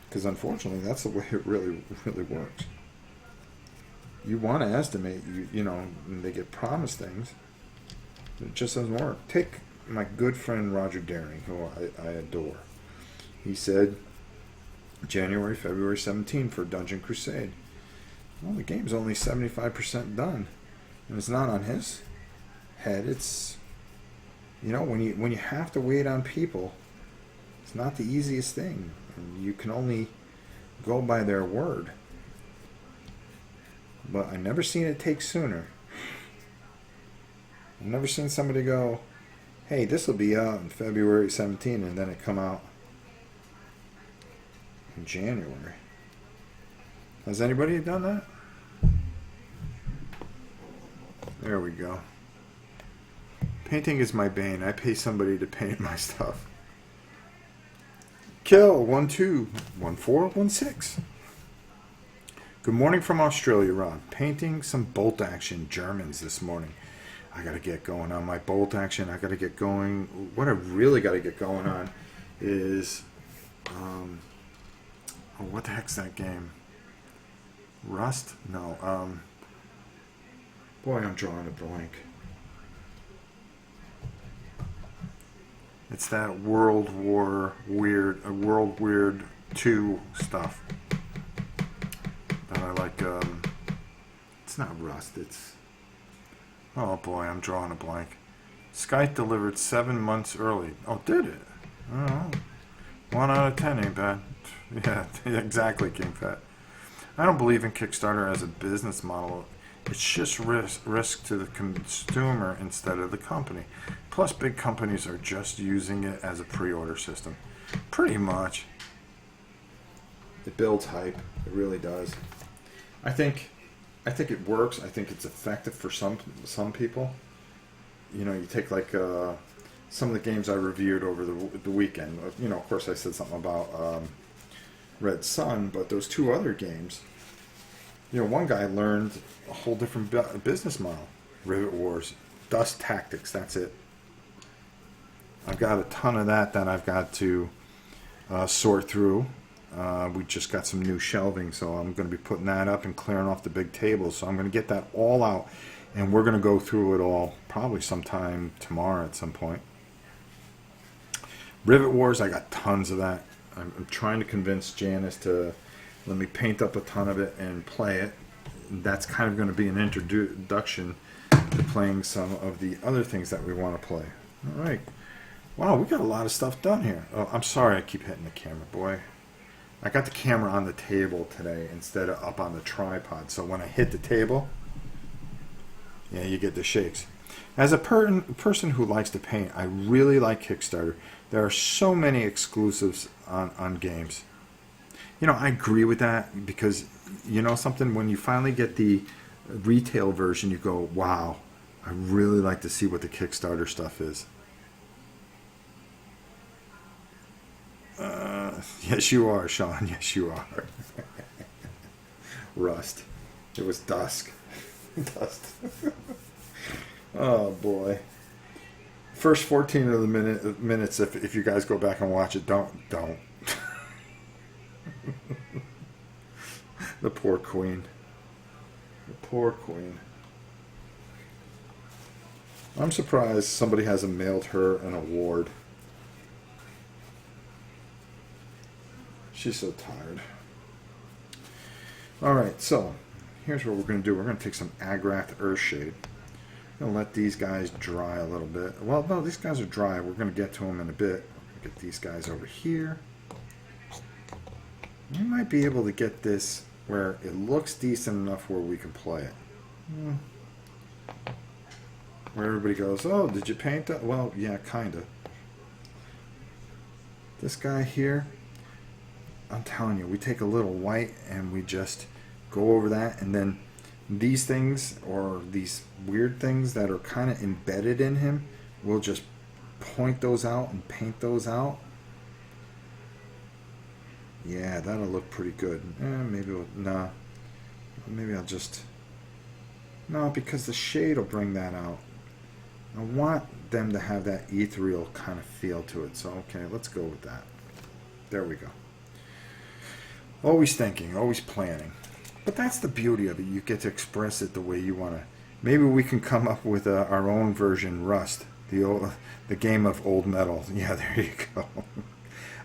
Because unfortunately, that's the way it really works. You want to estimate, you know, and they get promised things. It just doesn't work. Take my good friend Roger Daring, who I adore. He said January, February 17 for Dungeon Crusade. Well, the game's only 75% done. And it's not on his head. It's, you know, when you have to wait on people, it's not the easiest thing. And you can only go by their word. But I've never seen it take sooner. I've never seen somebody go, hey, this will be out in February 17, and then it come out in January. Has anybody done that? There we go. Painting is my bane. I pay somebody to paint my stuff. Kill 121416. Good morning from Australia, Ron. Painting some bolt action Germans this morning. I gotta get going on my bolt action. I gotta get going. What I really gotta get going on is, what the heck's that game? Rust? No. Boy, I'm drawing a blank. It's that World Weird 2 stuff that I like. It's not Rust. It's, oh boy, I'm drawing a blank. Skype delivered 7 months early. Oh, did it? Oh, 1 out of 10 ain't bad. Yeah, exactly, King Fat. I don't believe in Kickstarter as a business model. It's just risk to the consumer instead of the company. Plus, big companies are just using it as a pre-order system. Pretty much. It builds hype. It really does. I think I think it works. I think it's effective for some people. You know, you take like some of the games I reviewed over the weekend. You know, of course, I said something about Red Sun, but those two other games. You know, one guy learned a whole different business model. Rivet Wars, Dust Tactics. That's it. I've got a ton of that I've got to sort through. We just got some new shelving, so I'm going to be putting that up and clearing off the big tables. So I'm going to get that all out, and we're going to go through it all probably sometime tomorrow at some point. Rivet Wars, I got tons of that. I'm trying to convince Janice to let me paint up a ton of it and play it. That's kind of going to be an introduction to playing some of the other things that we want to play. All right. Wow, we got a lot of stuff done here. Oh, I'm sorry I keep hitting the camera, boy. I got the camera on the table today instead of up on the tripod. So when I hit the table, yeah, you get the shakes. As a person who likes to paint, I really like Kickstarter. There are so many exclusives on games. You know, I agree with that because, you know something, when you finally get the retail version, you go, wow, I really like to see what the Kickstarter stuff is. Yes, you are, Sean. Yes, you are. Rust. It was dusk. Dust. Oh, boy. First 14 of the minutes, if you guys go back and watch it, don't. The poor queen. The poor queen. I'm surprised somebody hasn't mailed her an award. She's so tired. Alright, so here's what we're going to do. We're going to take some Agrath Earthshade. I'm going to let these guys dry a little bit. Well, no, these guys are dry. We're going to get to them in a bit. We're going to get these guys over here. We might be able to get this where it looks decent enough where we can play it. Where everybody goes, oh, did you paint that? Well, yeah, kind of. This guy here, I'm telling you, we take a little white and we just go over that, and then these things, or these weird things that are kind of embedded in him, we'll just point those out and paint those out. Yeah, that'll look pretty good. Maybe I'll just... No, because the shade will bring that out. I want them to have that ethereal kind of feel to it. So, okay, let's go with that. There we go. Always thinking, always planning. But that's the beauty of it. You get to express it the way you want to. Maybe we can come up with our own version, Rust, the game of old metal. Yeah, there you go.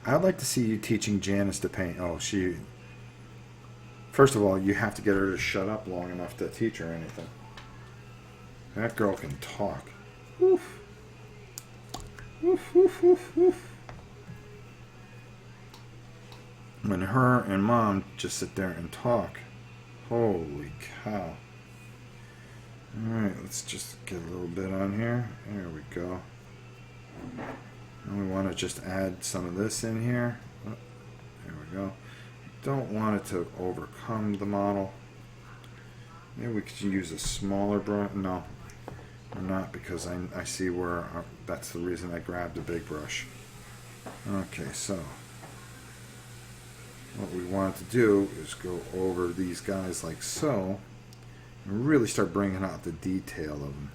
I'd like to see you teaching Janice to paint. Oh, she... First of all, you have to get her to shut up long enough to teach her anything. That girl can talk. Oof. Oof, oof, oof, oof. When her and Mom just sit there and talk. Holy cow. Alright, let's just get a little bit on here. There we go. And we want to just add some of this in here. Oh, there we go. Don't want it to overcome the model. Maybe we could use a smaller brush. No, or not, because I see where that's the reason I grabbed a big brush. Okay, so what we want to do is go over these guys like so and really start bringing out the detail of them.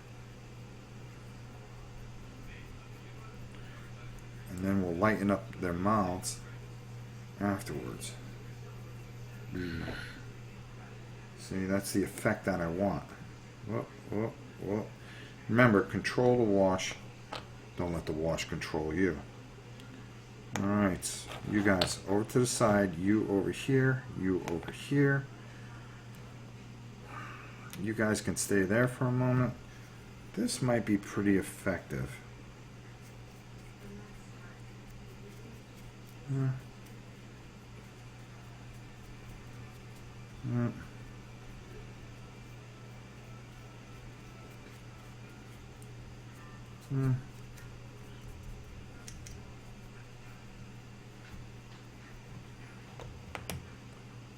And then we'll lighten up their mouths afterwards. See, that's the effect that I want. Whoa, whoa, whoa. Remember, control the wash. Don't let the wash control you. Alright, you guys over to the side, you over here, you over here. You guys can stay there for a moment. This might be pretty effective.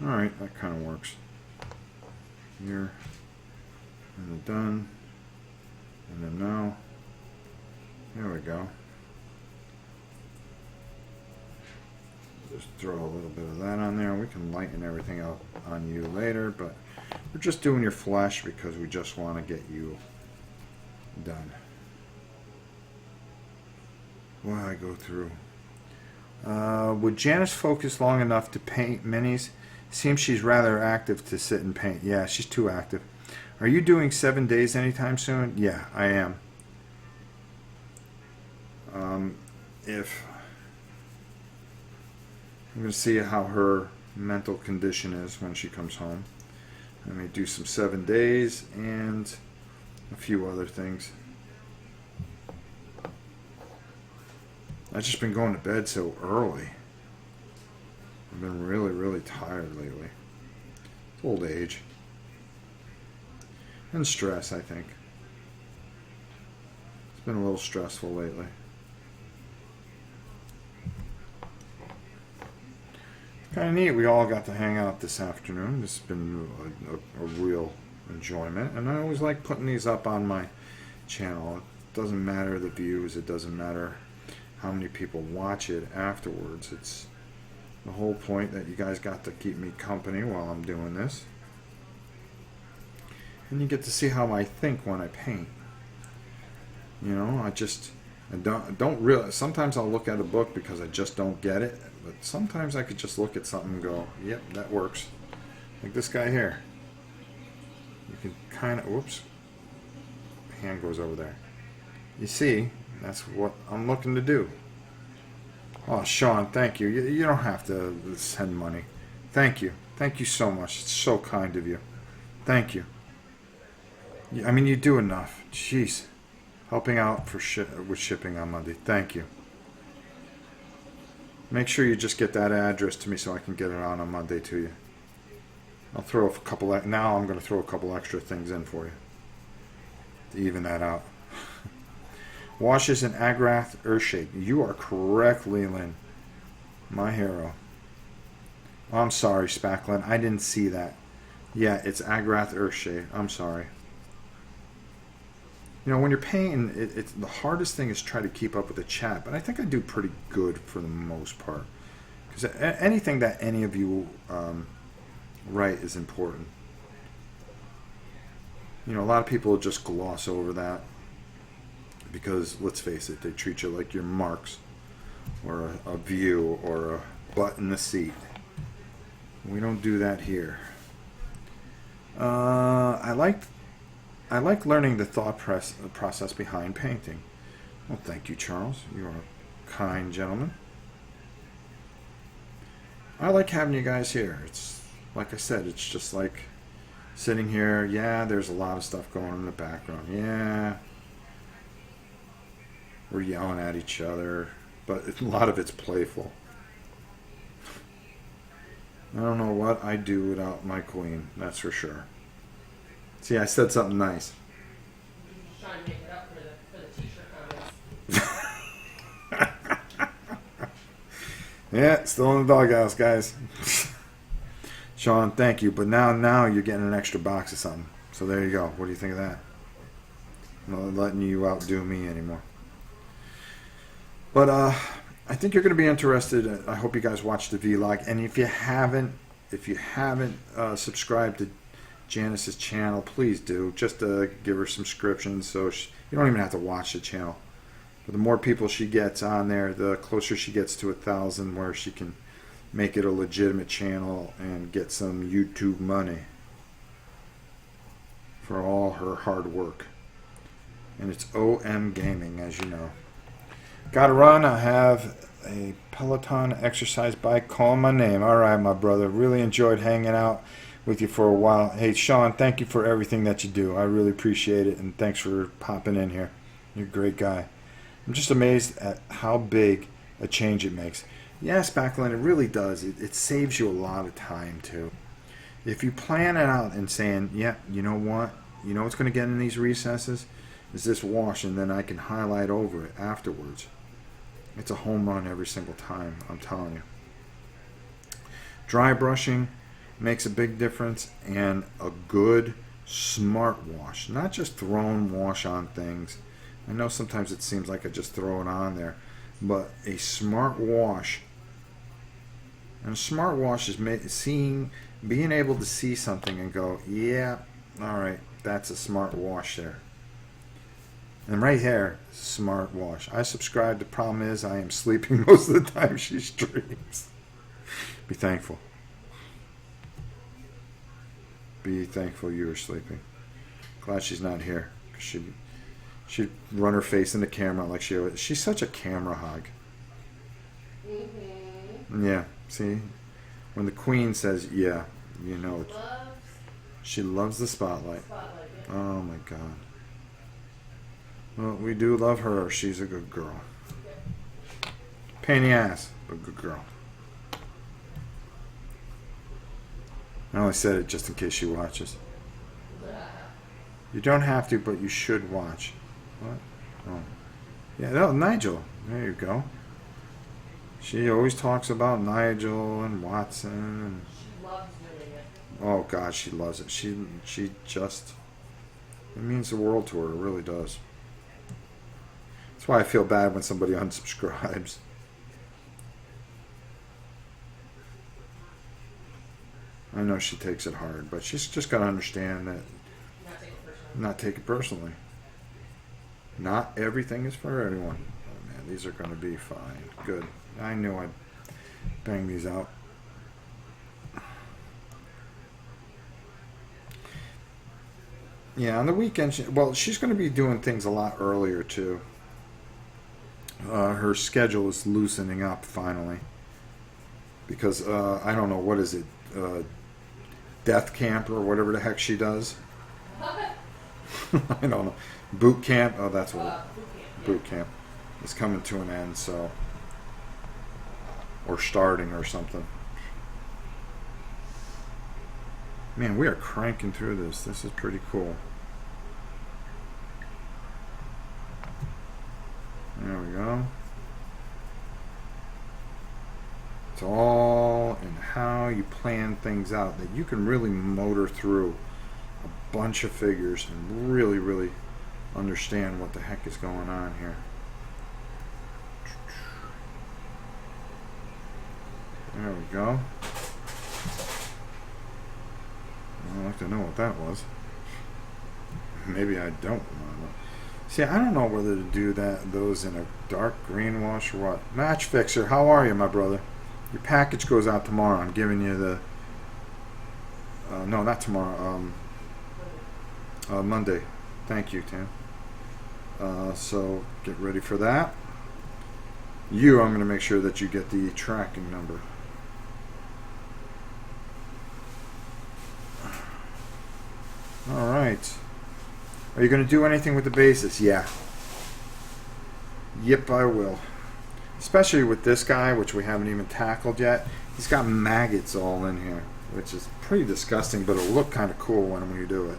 Alright, that kind of works. here, and then done, and then now. There we go. Just throw a little bit of that on there. We can lighten everything up on you later, but we're just doing your flesh because we just want to get you done. While I go through. Would Janice focus long enough to paint minis? Seems she's rather active to sit and paint. Yeah, she's too active. Are you doing 7 days anytime soon? Yeah, I am. If I'm going to see how her mental condition is when she comes home. I may do some 7 days and a few other things. I've just been going to bed so early. I've been really, really tired lately. It's old age. And stress, I think. It's been a little stressful lately. Kind of neat. We all got to hang out this afternoon. This has been a real enjoyment. And I always like putting these up on my channel. It doesn't matter the views. It doesn't matter how many people watch it afterwards. It's the whole point that you guys got to keep me company while I'm doing this. And you get to see how I think when I paint. You know, I don't really. Sometimes I'll look at a book because I just don't get it. But sometimes I could just look at something and go, yep, that works. Like this guy here. You can kind of, whoops. Hand goes over there. You see, that's what I'm looking to do. Oh, Sean, thank you. You don't have to send money. Thank you. Thank you so much. It's so kind of you. Thank you. I mean, you do enough. Jeez. Helping out for with shipping on Monday. Thank you. Make sure you just get that address to me so I can get it on Monday to you. I'll throw a couple. Now I'm going to throw a couple extra things in for you to even that out. Washes in Agrath Earthshade. You are correct, Leland. My hero. Oh, I'm sorry, Spacklin. I didn't see that. Yeah, it's Agrath Earthshade. I'm sorry. You know, when you're painting, it's the hardest thing is try to keep up with the chat. But I think I do pretty good for the most part. Because anything that any of you write is important. You know, a lot of people just gloss over that. Because, let's face it, they treat you like you're Marx. Or a view. Or a butt in the seat. We don't do that here. I like learning the thought process behind painting. Well, thank you, Charles. You're a kind gentleman. I like having you guys here. It's like I said, it's just like sitting here. Yeah, there's a lot of stuff going on in the background. Yeah, we're yelling at each other, but a lot of it's playful. I don't know what I'd do without my queen, that's for sure. See, I said something nice. Just trying to make it up for the t-shirt comments. Yeah, still in the doghouse, guys. Sean, thank you. But now you're getting an extra box of something. So there you go. What do you think of that? I'm not letting you outdo me anymore. But I think you're going to be interested. I hope you guys watch the vlog. And if you haven't subscribed to Janice's channel, please do. Just to give her subscriptions, so you don't even have to watch the channel. But the more people she gets on there, the closer she gets to 1,000, where she can make it a legitimate channel and get some YouTube money for all her hard work. And it's OM Gaming, as you know. Gotta run. I have a Peloton exercise bike calling my name. All right, my brother. Really enjoyed hanging out with you for a while. Hey, Sean, thank you for everything that you do. I really appreciate it, and thanks for popping in here. You're a great guy. I'm just amazed at how big a change it makes. Yes, Backlund, it really does. It saves you a lot of time, too. If you plan it out and saying, yeah, you know what? You know what's going to get in these recesses? Is this wash, and then I can highlight over it afterwards. It's a home run every single time, I'm telling you. Dry brushing. makes a big difference, and a good smart wash, not just throwing wash on things. I know sometimes it seems like I just throw it on there, but a smart wash, and a smart wash is being able to see something and go, yeah, all right, that's a smart wash there. And right here, smart wash. I subscribe. The problem is I am sleeping most of the time she streams. Be thankful. Be thankful you are sleeping. Glad she's not here. She'd run her face in the camera like she's such a camera hog. Mm-hmm. Yeah, see? When the queen says, yeah, you know. She loves the spotlight. Yeah. Oh my God. Well, we do love her. She's a good girl. Pain in the ass, but good girl. I only said it just in case she watches. You don't have to, but you should watch. What? Oh. Yeah, no, Nigel. There you go. She always talks about Nigel and Watson. And she loves doing it. Oh, God, she loves it. She just... It means the world to her. It really does. That's why I feel bad when somebody unsubscribes. I know she takes it hard, but she's just got to understand that. Not take it personally. Not everything is for everyone. Oh, man, these are going to be fine. Good. I knew I'd bang these out. Yeah, on the weekend, she's going to be doing things a lot earlier, too. Her schedule is loosening up, finally. Because, I don't know, what is it? Death camp or whatever the heck she does. I don't know. Boot camp. Oh, that's what. Boot camp is coming to an end. So, or starting or something. Man, we are cranking through this. This is pretty cool. There we go. It's all in how you plan things out, that you can really motor through a bunch of figures and really, really understand what the heck is going on here. There we go. I'd like to know what that was. Maybe I don't know. See, I don't know whether to do those in a dark green wash or what. Match Fixer, how are you, my brother? Your package goes out tomorrow. I'm giving you the... no, not tomorrow. Monday. Thank you, Tim. So, get ready for that. I'm going to make sure that you get the tracking number. Alright. Are you going to do anything with the bases? Yeah. Yep, I will. Especially with this guy, which we haven't even tackled yet. He's got maggots all in here, which is pretty disgusting, but it'll look kind of cool when we do it.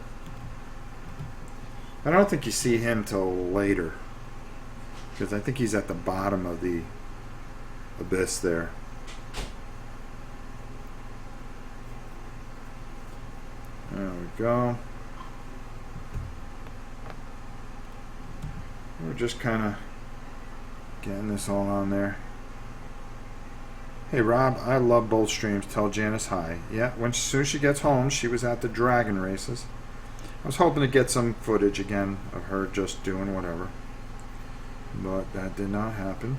I don't think you see him till later, because I think he's at the bottom of the abyss there. There we go. We're just kind of getting this all on there. Hey Rob, I love both streams. Tell Janice hi. Yeah, as soon as she gets home, she was at the dragon races. I was hoping to get some footage again of her just doing whatever, but that did not happen.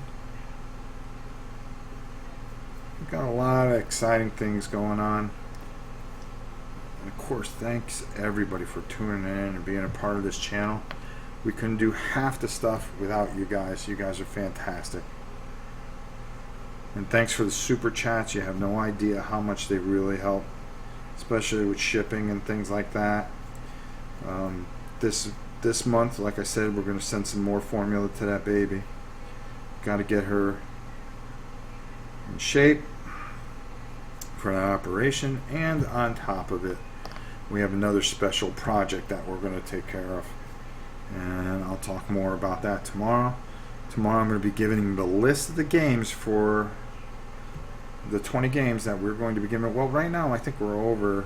We've got a lot of exciting things going on. And of course, thanks everybody for tuning in and being a part of this channel. We couldn't do half the stuff without you guys. You guys are fantastic. And thanks for the super chats. You have no idea how much they really help, especially with shipping and things like that. This month, like I said, we're going to send some more formula to that baby. Got to get her in shape for that operation. And on top of it, we have another special project that we're going to take care of. And I'll talk more about that tomorrow. Tomorrow I'm going to be giving the list of the games for the 20 games that we're going to be giving. Well, right now I think we're over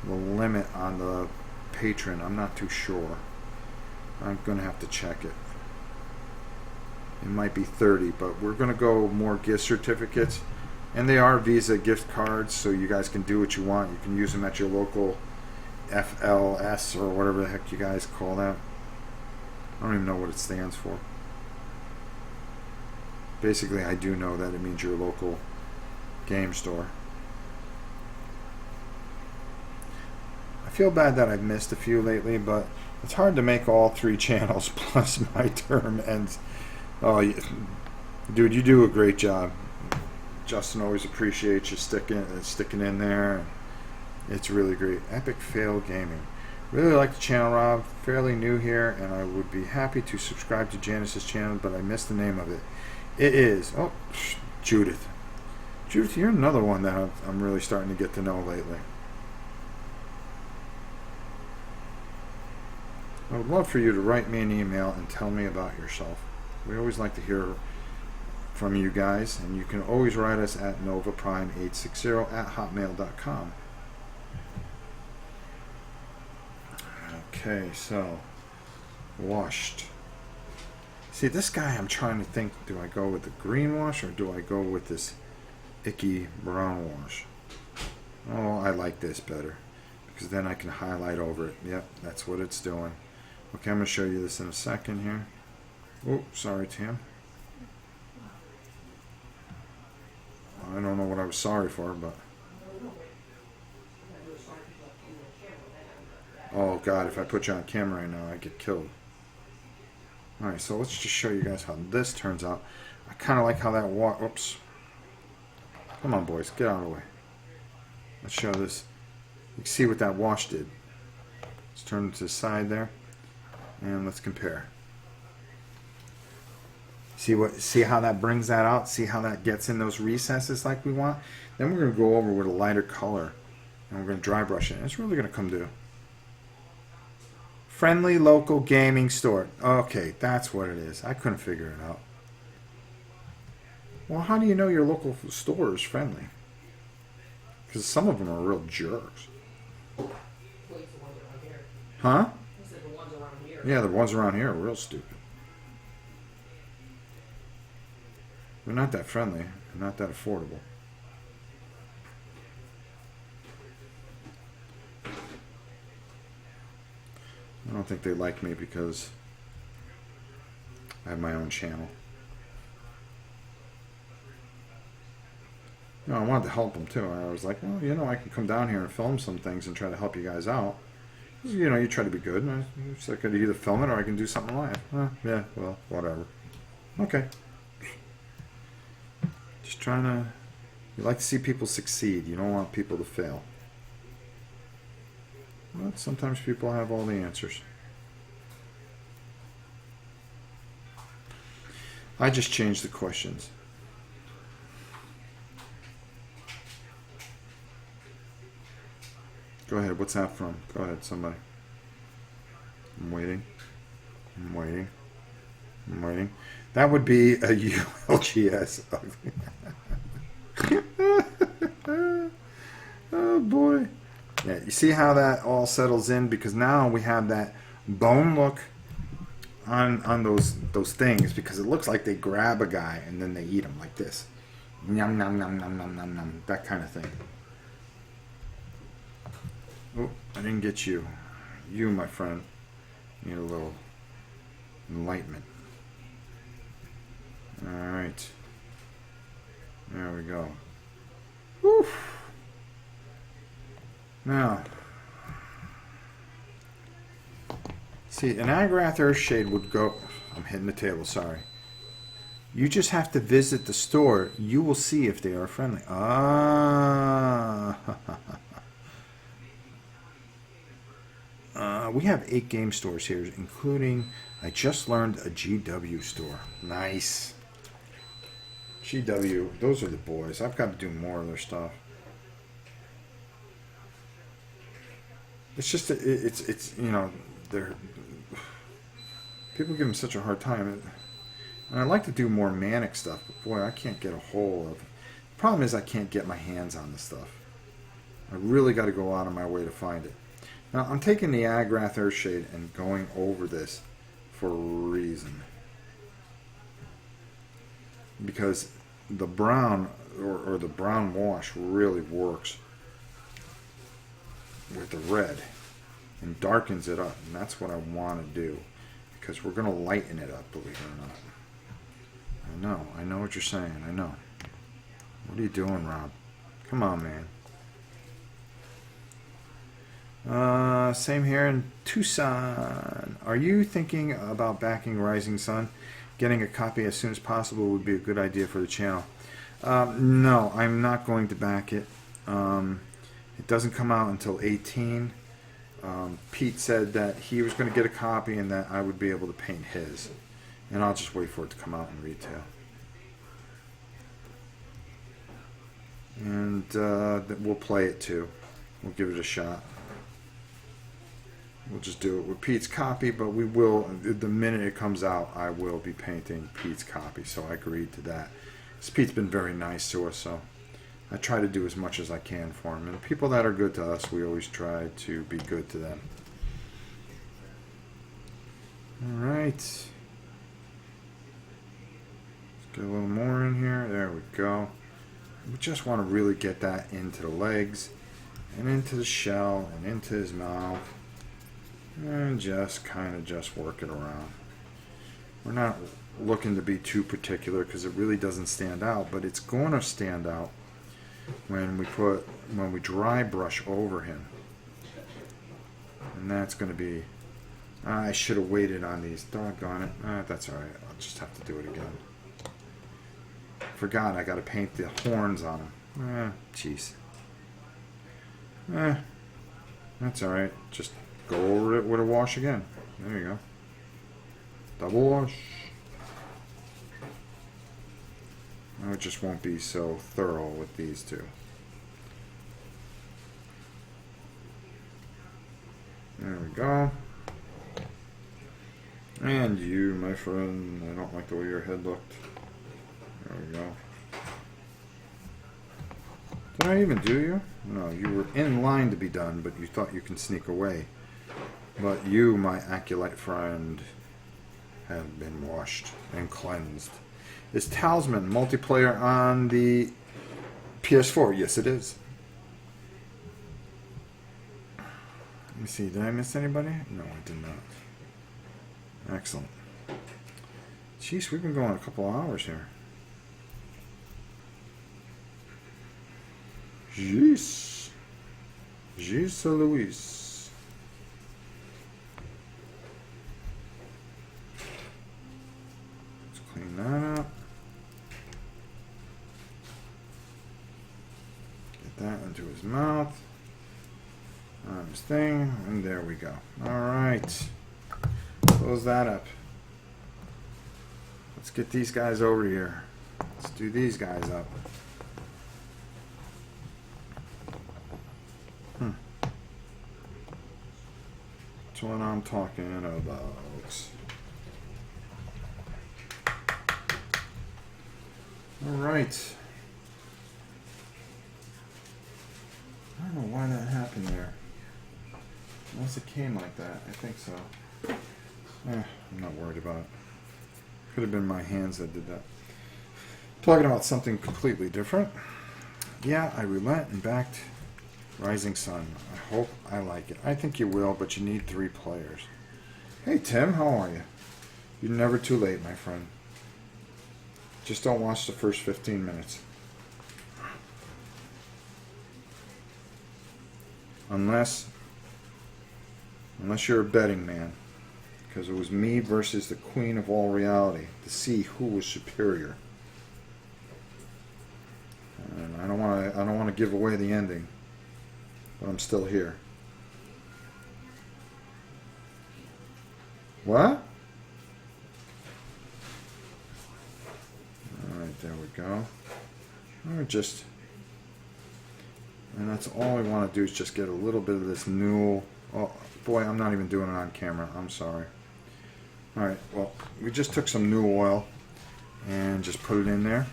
the limit on the patron. I'm not too sure. I'm going to have to check it. It might be 30, but we're going to go more gift certificates. And they are Visa gift cards, so you guys can do what you want. You can use them at your local FLS or whatever the heck you guys call that. I don't even know what it stands for. Basically, I do know that it means your local game store. I feel bad that I've missed a few lately, but it's hard to make all 3 channels plus my term ends. Oh, dude, you do a great job. Justin always appreciates you sticking in there. It's really great. Epic Fail Gaming. Really like the channel, Rob. Fairly new here, and I would be happy to subscribe to Janice's channel, but I missed the name of it. It is Judith. Judith, you're another one that I'm really starting to get to know lately. I would love for you to write me an email and tell me about yourself. We always like to hear from you guys, and you can always write us at novaprime860@hotmail.com. Okay, so washed. See, this guy, I'm trying to think, do I go with the green wash or do I go with this icky brown wash? Oh, I like this better because then I can highlight over it. Yep, that's what it's doing. Okay, I'm going to show you this in a second here. Oh, sorry, Tim. I don't know what I was sorry for, but... Oh, God, if I put you on camera right now, I'd get killed. Alright, so let's just show you guys how this turns out. I kind of like how that Oops. Come on, boys, get out of the way. Let's show this. You can see what that wash did. Let's turn it to the side there, and let's compare. See how that brings that out? See how that gets in those recesses like we want? Then we're going to go over with a lighter color, and we're going to dry brush it. And it's really going to come to friendly local gaming store. Okay, that's what it is. I couldn't figure it out. Well, how do you know your local store is friendly? Because some of them are real jerks. Huh? Yeah, the ones around here are real stupid. They're not that friendly. They're not that affordable. I don't think they like me because I have my own channel. You know, I wanted to help them too. I was like, well, you know, I can come down here and film some things and try to help you guys out. You know, you try to be good. And I could either film it or I can do something live. Yeah, well, whatever. Okay. Just trying to... You like to see people succeed. You don't want people to fail. But sometimes people have all the answers. I just changed the questions. Go ahead. What's that from? Go ahead, somebody. I'm waiting. I'm waiting. I'm waiting. That would be a ULGS. Oh boy. Yeah, you see how that all settles in? Because now we have that bone look on those things, because it looks like they grab a guy and then they eat him like this. Nom nom nom nom nom nom nom. That kind of thing. Oh, I didn't get you. You, my friend, need a little enlightenment. Alright. There we go. Whew. Now, see, an Agrath Earthshade would go... I'm hitting the table, sorry. You just have to visit the store. You will see if they are friendly. Ah. We have 8 game stores here, including, I just learned, a GW store. Nice. GW, those are the boys. I've got to do more of their stuff. It's just, it's you know, they're, people give them such a hard time. And I'd like to do more manic stuff, but boy, I can't get a hold of Problem is I can't get my hands on the stuff. I really got to go out of my way to find it. Now I'm taking the Agrath Earthshade and going over this for a reason. Because the brown or the brown wash really works with the red and darkens it up, and that's what I want to do, because we're going to lighten it up, believe it or not. I know what you're saying. I know. What are you doing, Rob? Come on, man. Same here in Tucson. Are you thinking about backing Rising Sun? Getting a copy as soon as possible would be a good idea for the channel. No, I'm not going to back it. It doesn't come out until 18. Pete said that he was going to get a copy and that I would be able to paint his. And I'll just wait for it to come out in retail. And we'll play it too. We'll give it a shot. We'll just do it with Pete's copy, but we will, the minute it comes out, I will be painting Pete's copy. So I agreed to that. Pete's been very nice to us, so I try to do as much as I can for him. And people that are good to us, we always try to be good to them. All right. Let's get a little more in here. There we go. We just want to really get that into the legs and into the shell and into his mouth. And just kind of just work it around. We're not looking to be too particular because it really doesn't stand out, but it's going to stand out when we dry brush over him. And that's going to be, I should have waited on these. Doggone it. That's all right. I'll just have to do it again. Forgot I got to paint the horns on him. Jeez. That's all right. Just go over it with a wash again. There you go. Double wash. It just won't be so thorough with these two. There we go. And you, my friend, I don't like the way your head looked. There we go. Did I even do you? No, you were in line to be done, but you thought you can sneak away. But you, my acolyte friend, have been washed and cleansed. Is Talisman multiplayer on the PS4? Yes, it is. Let me see. Did I miss anybody? No, I did not. Excellent. Jeez, we've been going a couple of hours here. Jeez. Jeez Louise. Let's clean that up. Get that into his mouth. On his thing. And there we go. Alright. Close that up. Let's get these guys over here. Let's do these guys up. That's what I'm talking about. Alright. I don't know why that happened there. Unless it came like that. I think so. I'm not worried about it. Could have been my hands that did that. Talking about something completely different. Yeah, I relent and backed Rising Sun. I hope I like it. I think you will, but you need 3 players. Hey Tim, how are you? You're never too late, my friend. Just don't watch the first 15 minutes. Unless you're a betting man. Because it was me versus the Queen of all reality to see who was superior. And I don't want to give away the ending, but I'm still here. What? All right, there we go. And that's all we want to do is just get a little bit of this new. Oh boy, I'm not even doing it on camera. I'm sorry. All right, well, we just took some new oil and just put it in there.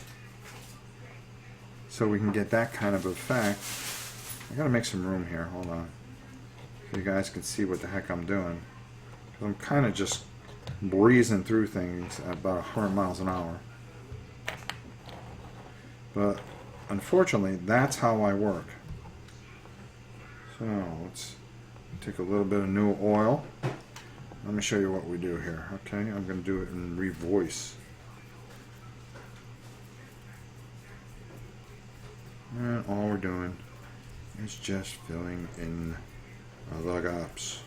so we can get that kind of effect. I gotta make some room here. Hold on. So you guys can see what the heck I'm doing. I'm kind of just breezing through things at about 100 miles an hour. But unfortunately, that's how I work. So let's take a little bit of new oil. Let me show you what we do here. Okay, I'm going to do it in revoice. And all we're doing is just filling in the gaps.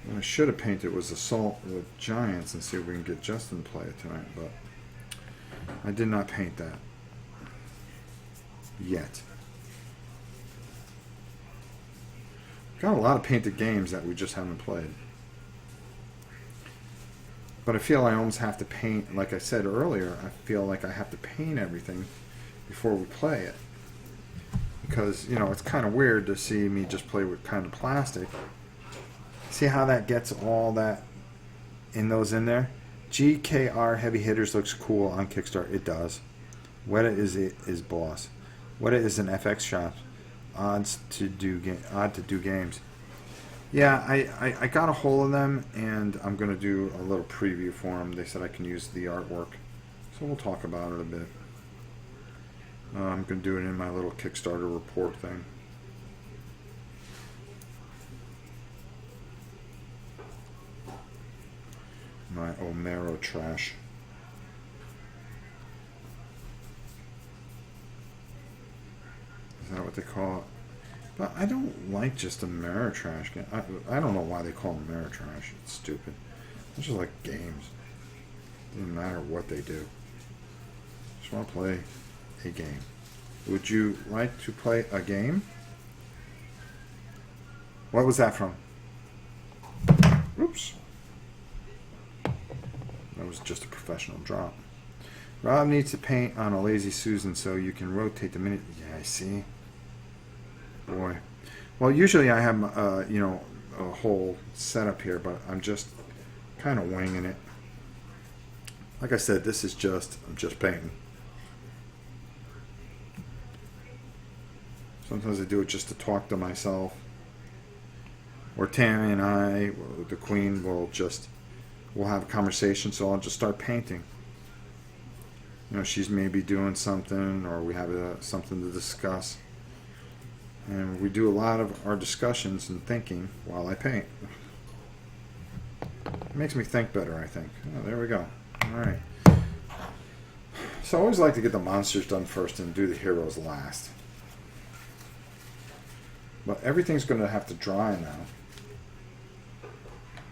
What I should have painted was Assault with Giants and see if we can get Justin to play it tonight, but I did not paint that yet. Got a lot of painted games that we just haven't played. But I feel I almost have to paint, like I said earlier, I feel like I have to paint everything before we play it. Because, you know, it's kind of weird to see me just play with kind of plastic. See how that gets all that in those in there? GKR Heavy Hitters looks cool on Kickstarter. It does. Weta is boss. Weta is an FX shop. Odd to do games. Yeah, I got a hold of them, and I'm going to do a little preview for them. They said I can use the artwork. So we'll talk about it a bit. I'm going to do it in my little Kickstarter report thing. My Omero trash. Is that what they call it? But I don't like just Omero trash. I don't know why they call them Omero trash. It's stupid. It's just like games. Doesn't matter what they do. Just want to play a game. Would you like to play a game? What was that from? Oops. That was just a professional drop. Rob needs to paint on a Lazy Susan so you can rotate the minute. Yeah, I see. Boy. Well, usually I have, you know, a whole setup here, but I'm just kind of winging it. Like I said, this is I'm just painting. Sometimes I do it just to talk to myself. Or Tammy and I, the Queen, we'll have a conversation, so I'll just start painting. You know, she's maybe doing something, or we have something to discuss. And we do a lot of our discussions and thinking while I paint. It makes me think better, I think. Oh, there we go. Alright. So I always like to get the monsters done first and do the heroes last. But everything's going to have to dry now.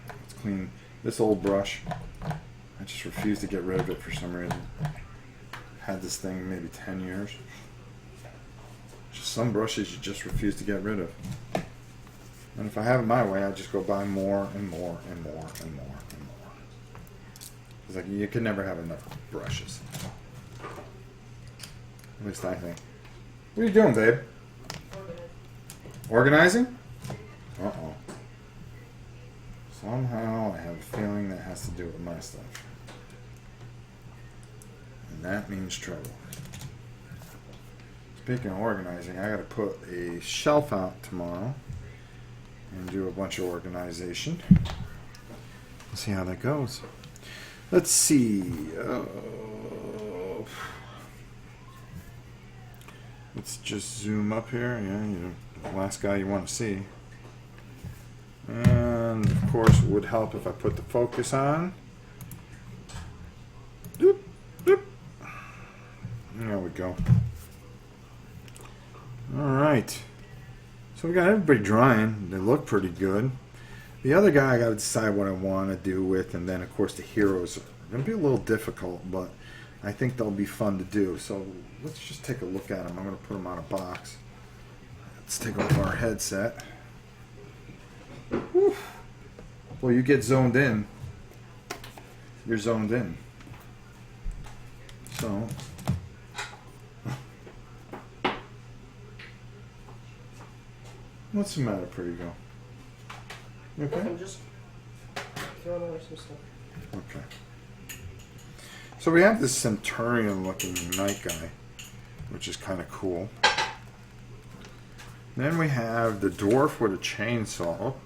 Let's clean this old brush. I just refuse to get rid of it for some reason. Had this thing maybe 10 years. Just some brushes you just refuse to get rid of. And if I have it my way, I just go buy more and more and more and more and more. It's like you can never have enough brushes. At least I think. What are you doing, babe? Organizing? Uh-oh. Somehow I have a feeling that has to do with my stuff. And that means trouble. Speaking of organizing, I gotta put a shelf out tomorrow and do a bunch of organization. Let's see how that goes. Let's see. Let's just zoom up here. Yeah, you know, the last guy you want to see. And of course, it would help if I put the focus on. Doop, doop. There we go. Alright. So we got everybody drying. They look pretty good. The other guy I got to decide what I want to do with, and then of course the heroes are going to be a little difficult, but I think they'll be fun to do. So let's just take a look at them. I'm going to put them on a box. Let's take off our headset. Whew. Well, you get zoned in. You're zoned in. So what's the matter, pretty girl? You okay? I'm just throwing away some stuff. Okay. So we have this Centurion-looking knight guy, which is kind of cool. Then we have the dwarf with a chainsaw. Oh,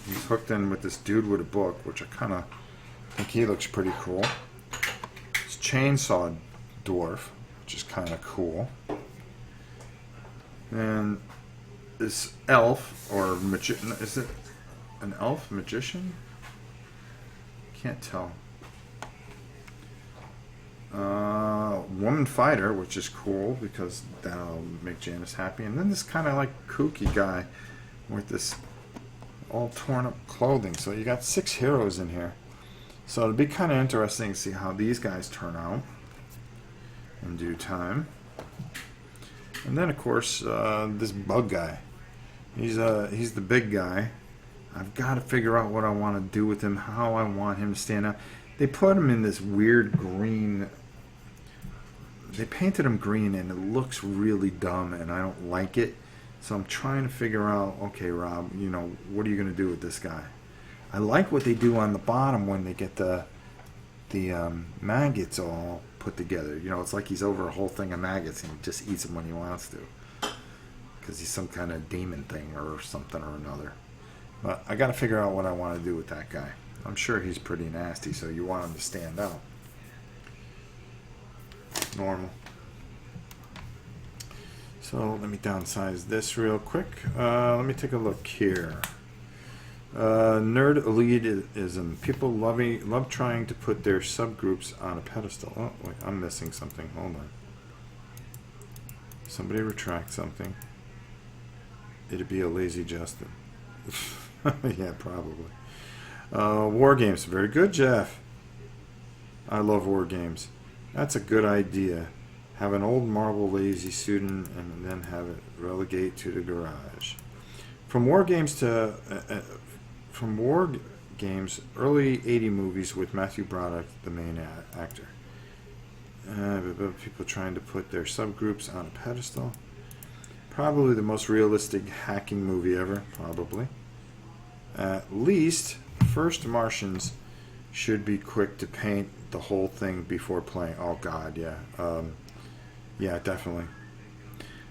he's hooked in with this dude with a book, which I kind of think he looks pretty cool. It's chainsaw dwarf, which is kind of cool. And this elf, or magician, is it an elf magician? Can't tell. Woman fighter, which is cool because that'll make Janice happy. And then this kind of like kooky guy with this all torn up clothing. So you got 6 heroes in here. So it'll be kind of interesting to see how these guys turn out in due time. And then of course this bug guy. He's the big guy. I've got to figure out what I want to do with him, how I want him to stand out. They put him in this weird green. They painted him green and it looks really dumb and I don't like it. So I'm trying to figure out, okay, Rob, you know, what are you going to do with this guy? I like what they do on the bottom when they get the maggots all put together. You know, it's like he's over a whole thing of maggots and he just eats them when he wants to. Because he's some kind of demon thing or something or another. But I got to figure out what I want to do with that guy. I'm sure he's pretty nasty, so you want him to stand out. Normal. So let me downsize this real quick. Let me take a look here. Nerd elitism. People love trying to put their subgroups on a pedestal. Oh, wait, I'm missing something. Hold on. Somebody retract something. It'd be a lazy Justin. Yeah, probably. War games. Very good, Jeff. I love war games. That's a good idea. Have an old marble lazy student and then have it relegate to the garage. From war games, early 80 movies with Matthew Broderick, the main actor. People trying to put their subgroups on a pedestal. Probably the most realistic hacking movie ever. Probably. At least, first Martians should be quick to paint the whole thing before playing. Oh God, yeah. Yeah, definitely.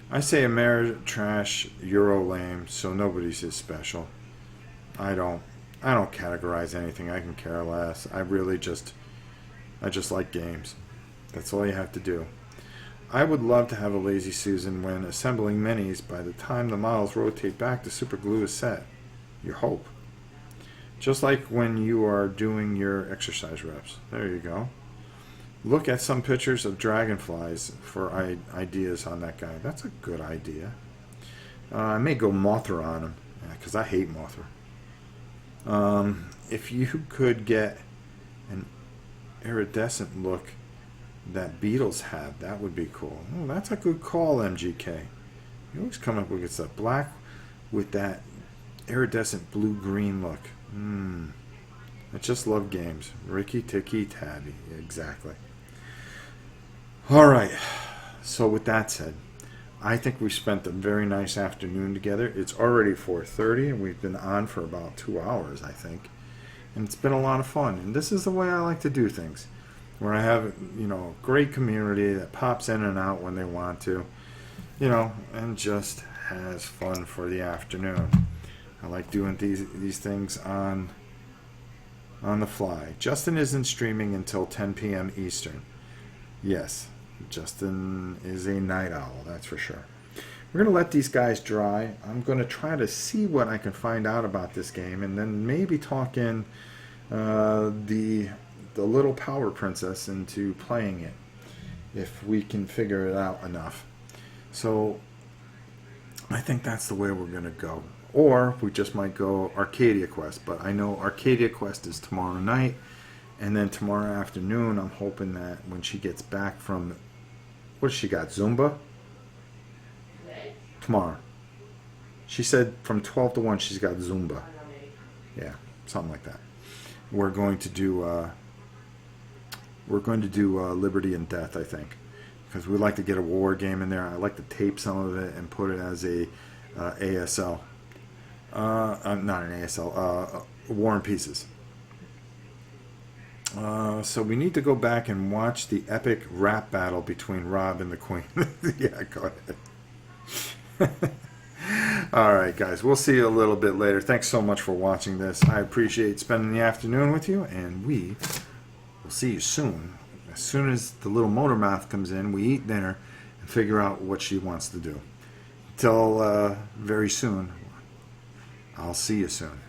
I say Ameritrash, Euro lame, so nobody's as special. I don't categorize anything. I can care less. I just like games. That's all you have to do. I would love to have a lazy Susan when assembling minis. By the time the models rotate back, the super glue is set. You hope. Just like when you are doing your exercise reps. There you go. Look at some pictures of dragonflies for ideas on that guy. That's a good idea. I may go Mothra on him, because I hate Mothra. If you could get an iridescent look that Beatles have, that would be cool. Oh, that's a good call, MGK. You always come up with stuff. Black with that iridescent blue-green look. I just love games. Ricky, Ticky, Tabby. Exactly. All right. So with that said, I think we spent a very nice afternoon together. It's already 4:30, and we've been on for about 2 hours, I think. And it's been a lot of fun. And this is the way I like to do things, where I have, you know, a great community that pops in and out when they want to, you know, and just has fun for the afternoon. I like doing these things on the fly. Justin isn't streaming until 10 p.m. Eastern. Yes, Justin is a night owl, that's for sure. We're going to let these guys dry. I'm going to try to see what I can find out about this game, and then maybe talk in the little power princess into playing it, if we can figure it out enough. So I think that's the way we're going to go. Or we just might go Arcadia Quest. But I know Arcadia Quest is tomorrow night. And then tomorrow afternoon, I'm hoping that when she gets back from... What has she got? Zumba? Tomorrow. She said from 12 to 1 she's got Zumba. Yeah, something like that. We're going to do Liberty and Death, I think. Because we'd like to get a war game in there. I like to tape some of it and put it as a ASL. Not an ASL. War and Pieces. So we need to go back and watch the epic rap battle between Rob and the Queen. Yeah, go ahead. All right, guys. We'll see you a little bit later. Thanks so much for watching this. I appreciate spending the afternoon with you, and we will see you soon. As soon as the little motor mouth comes in, we eat dinner and figure out what she wants to do. Until very soon, I'll see you soon.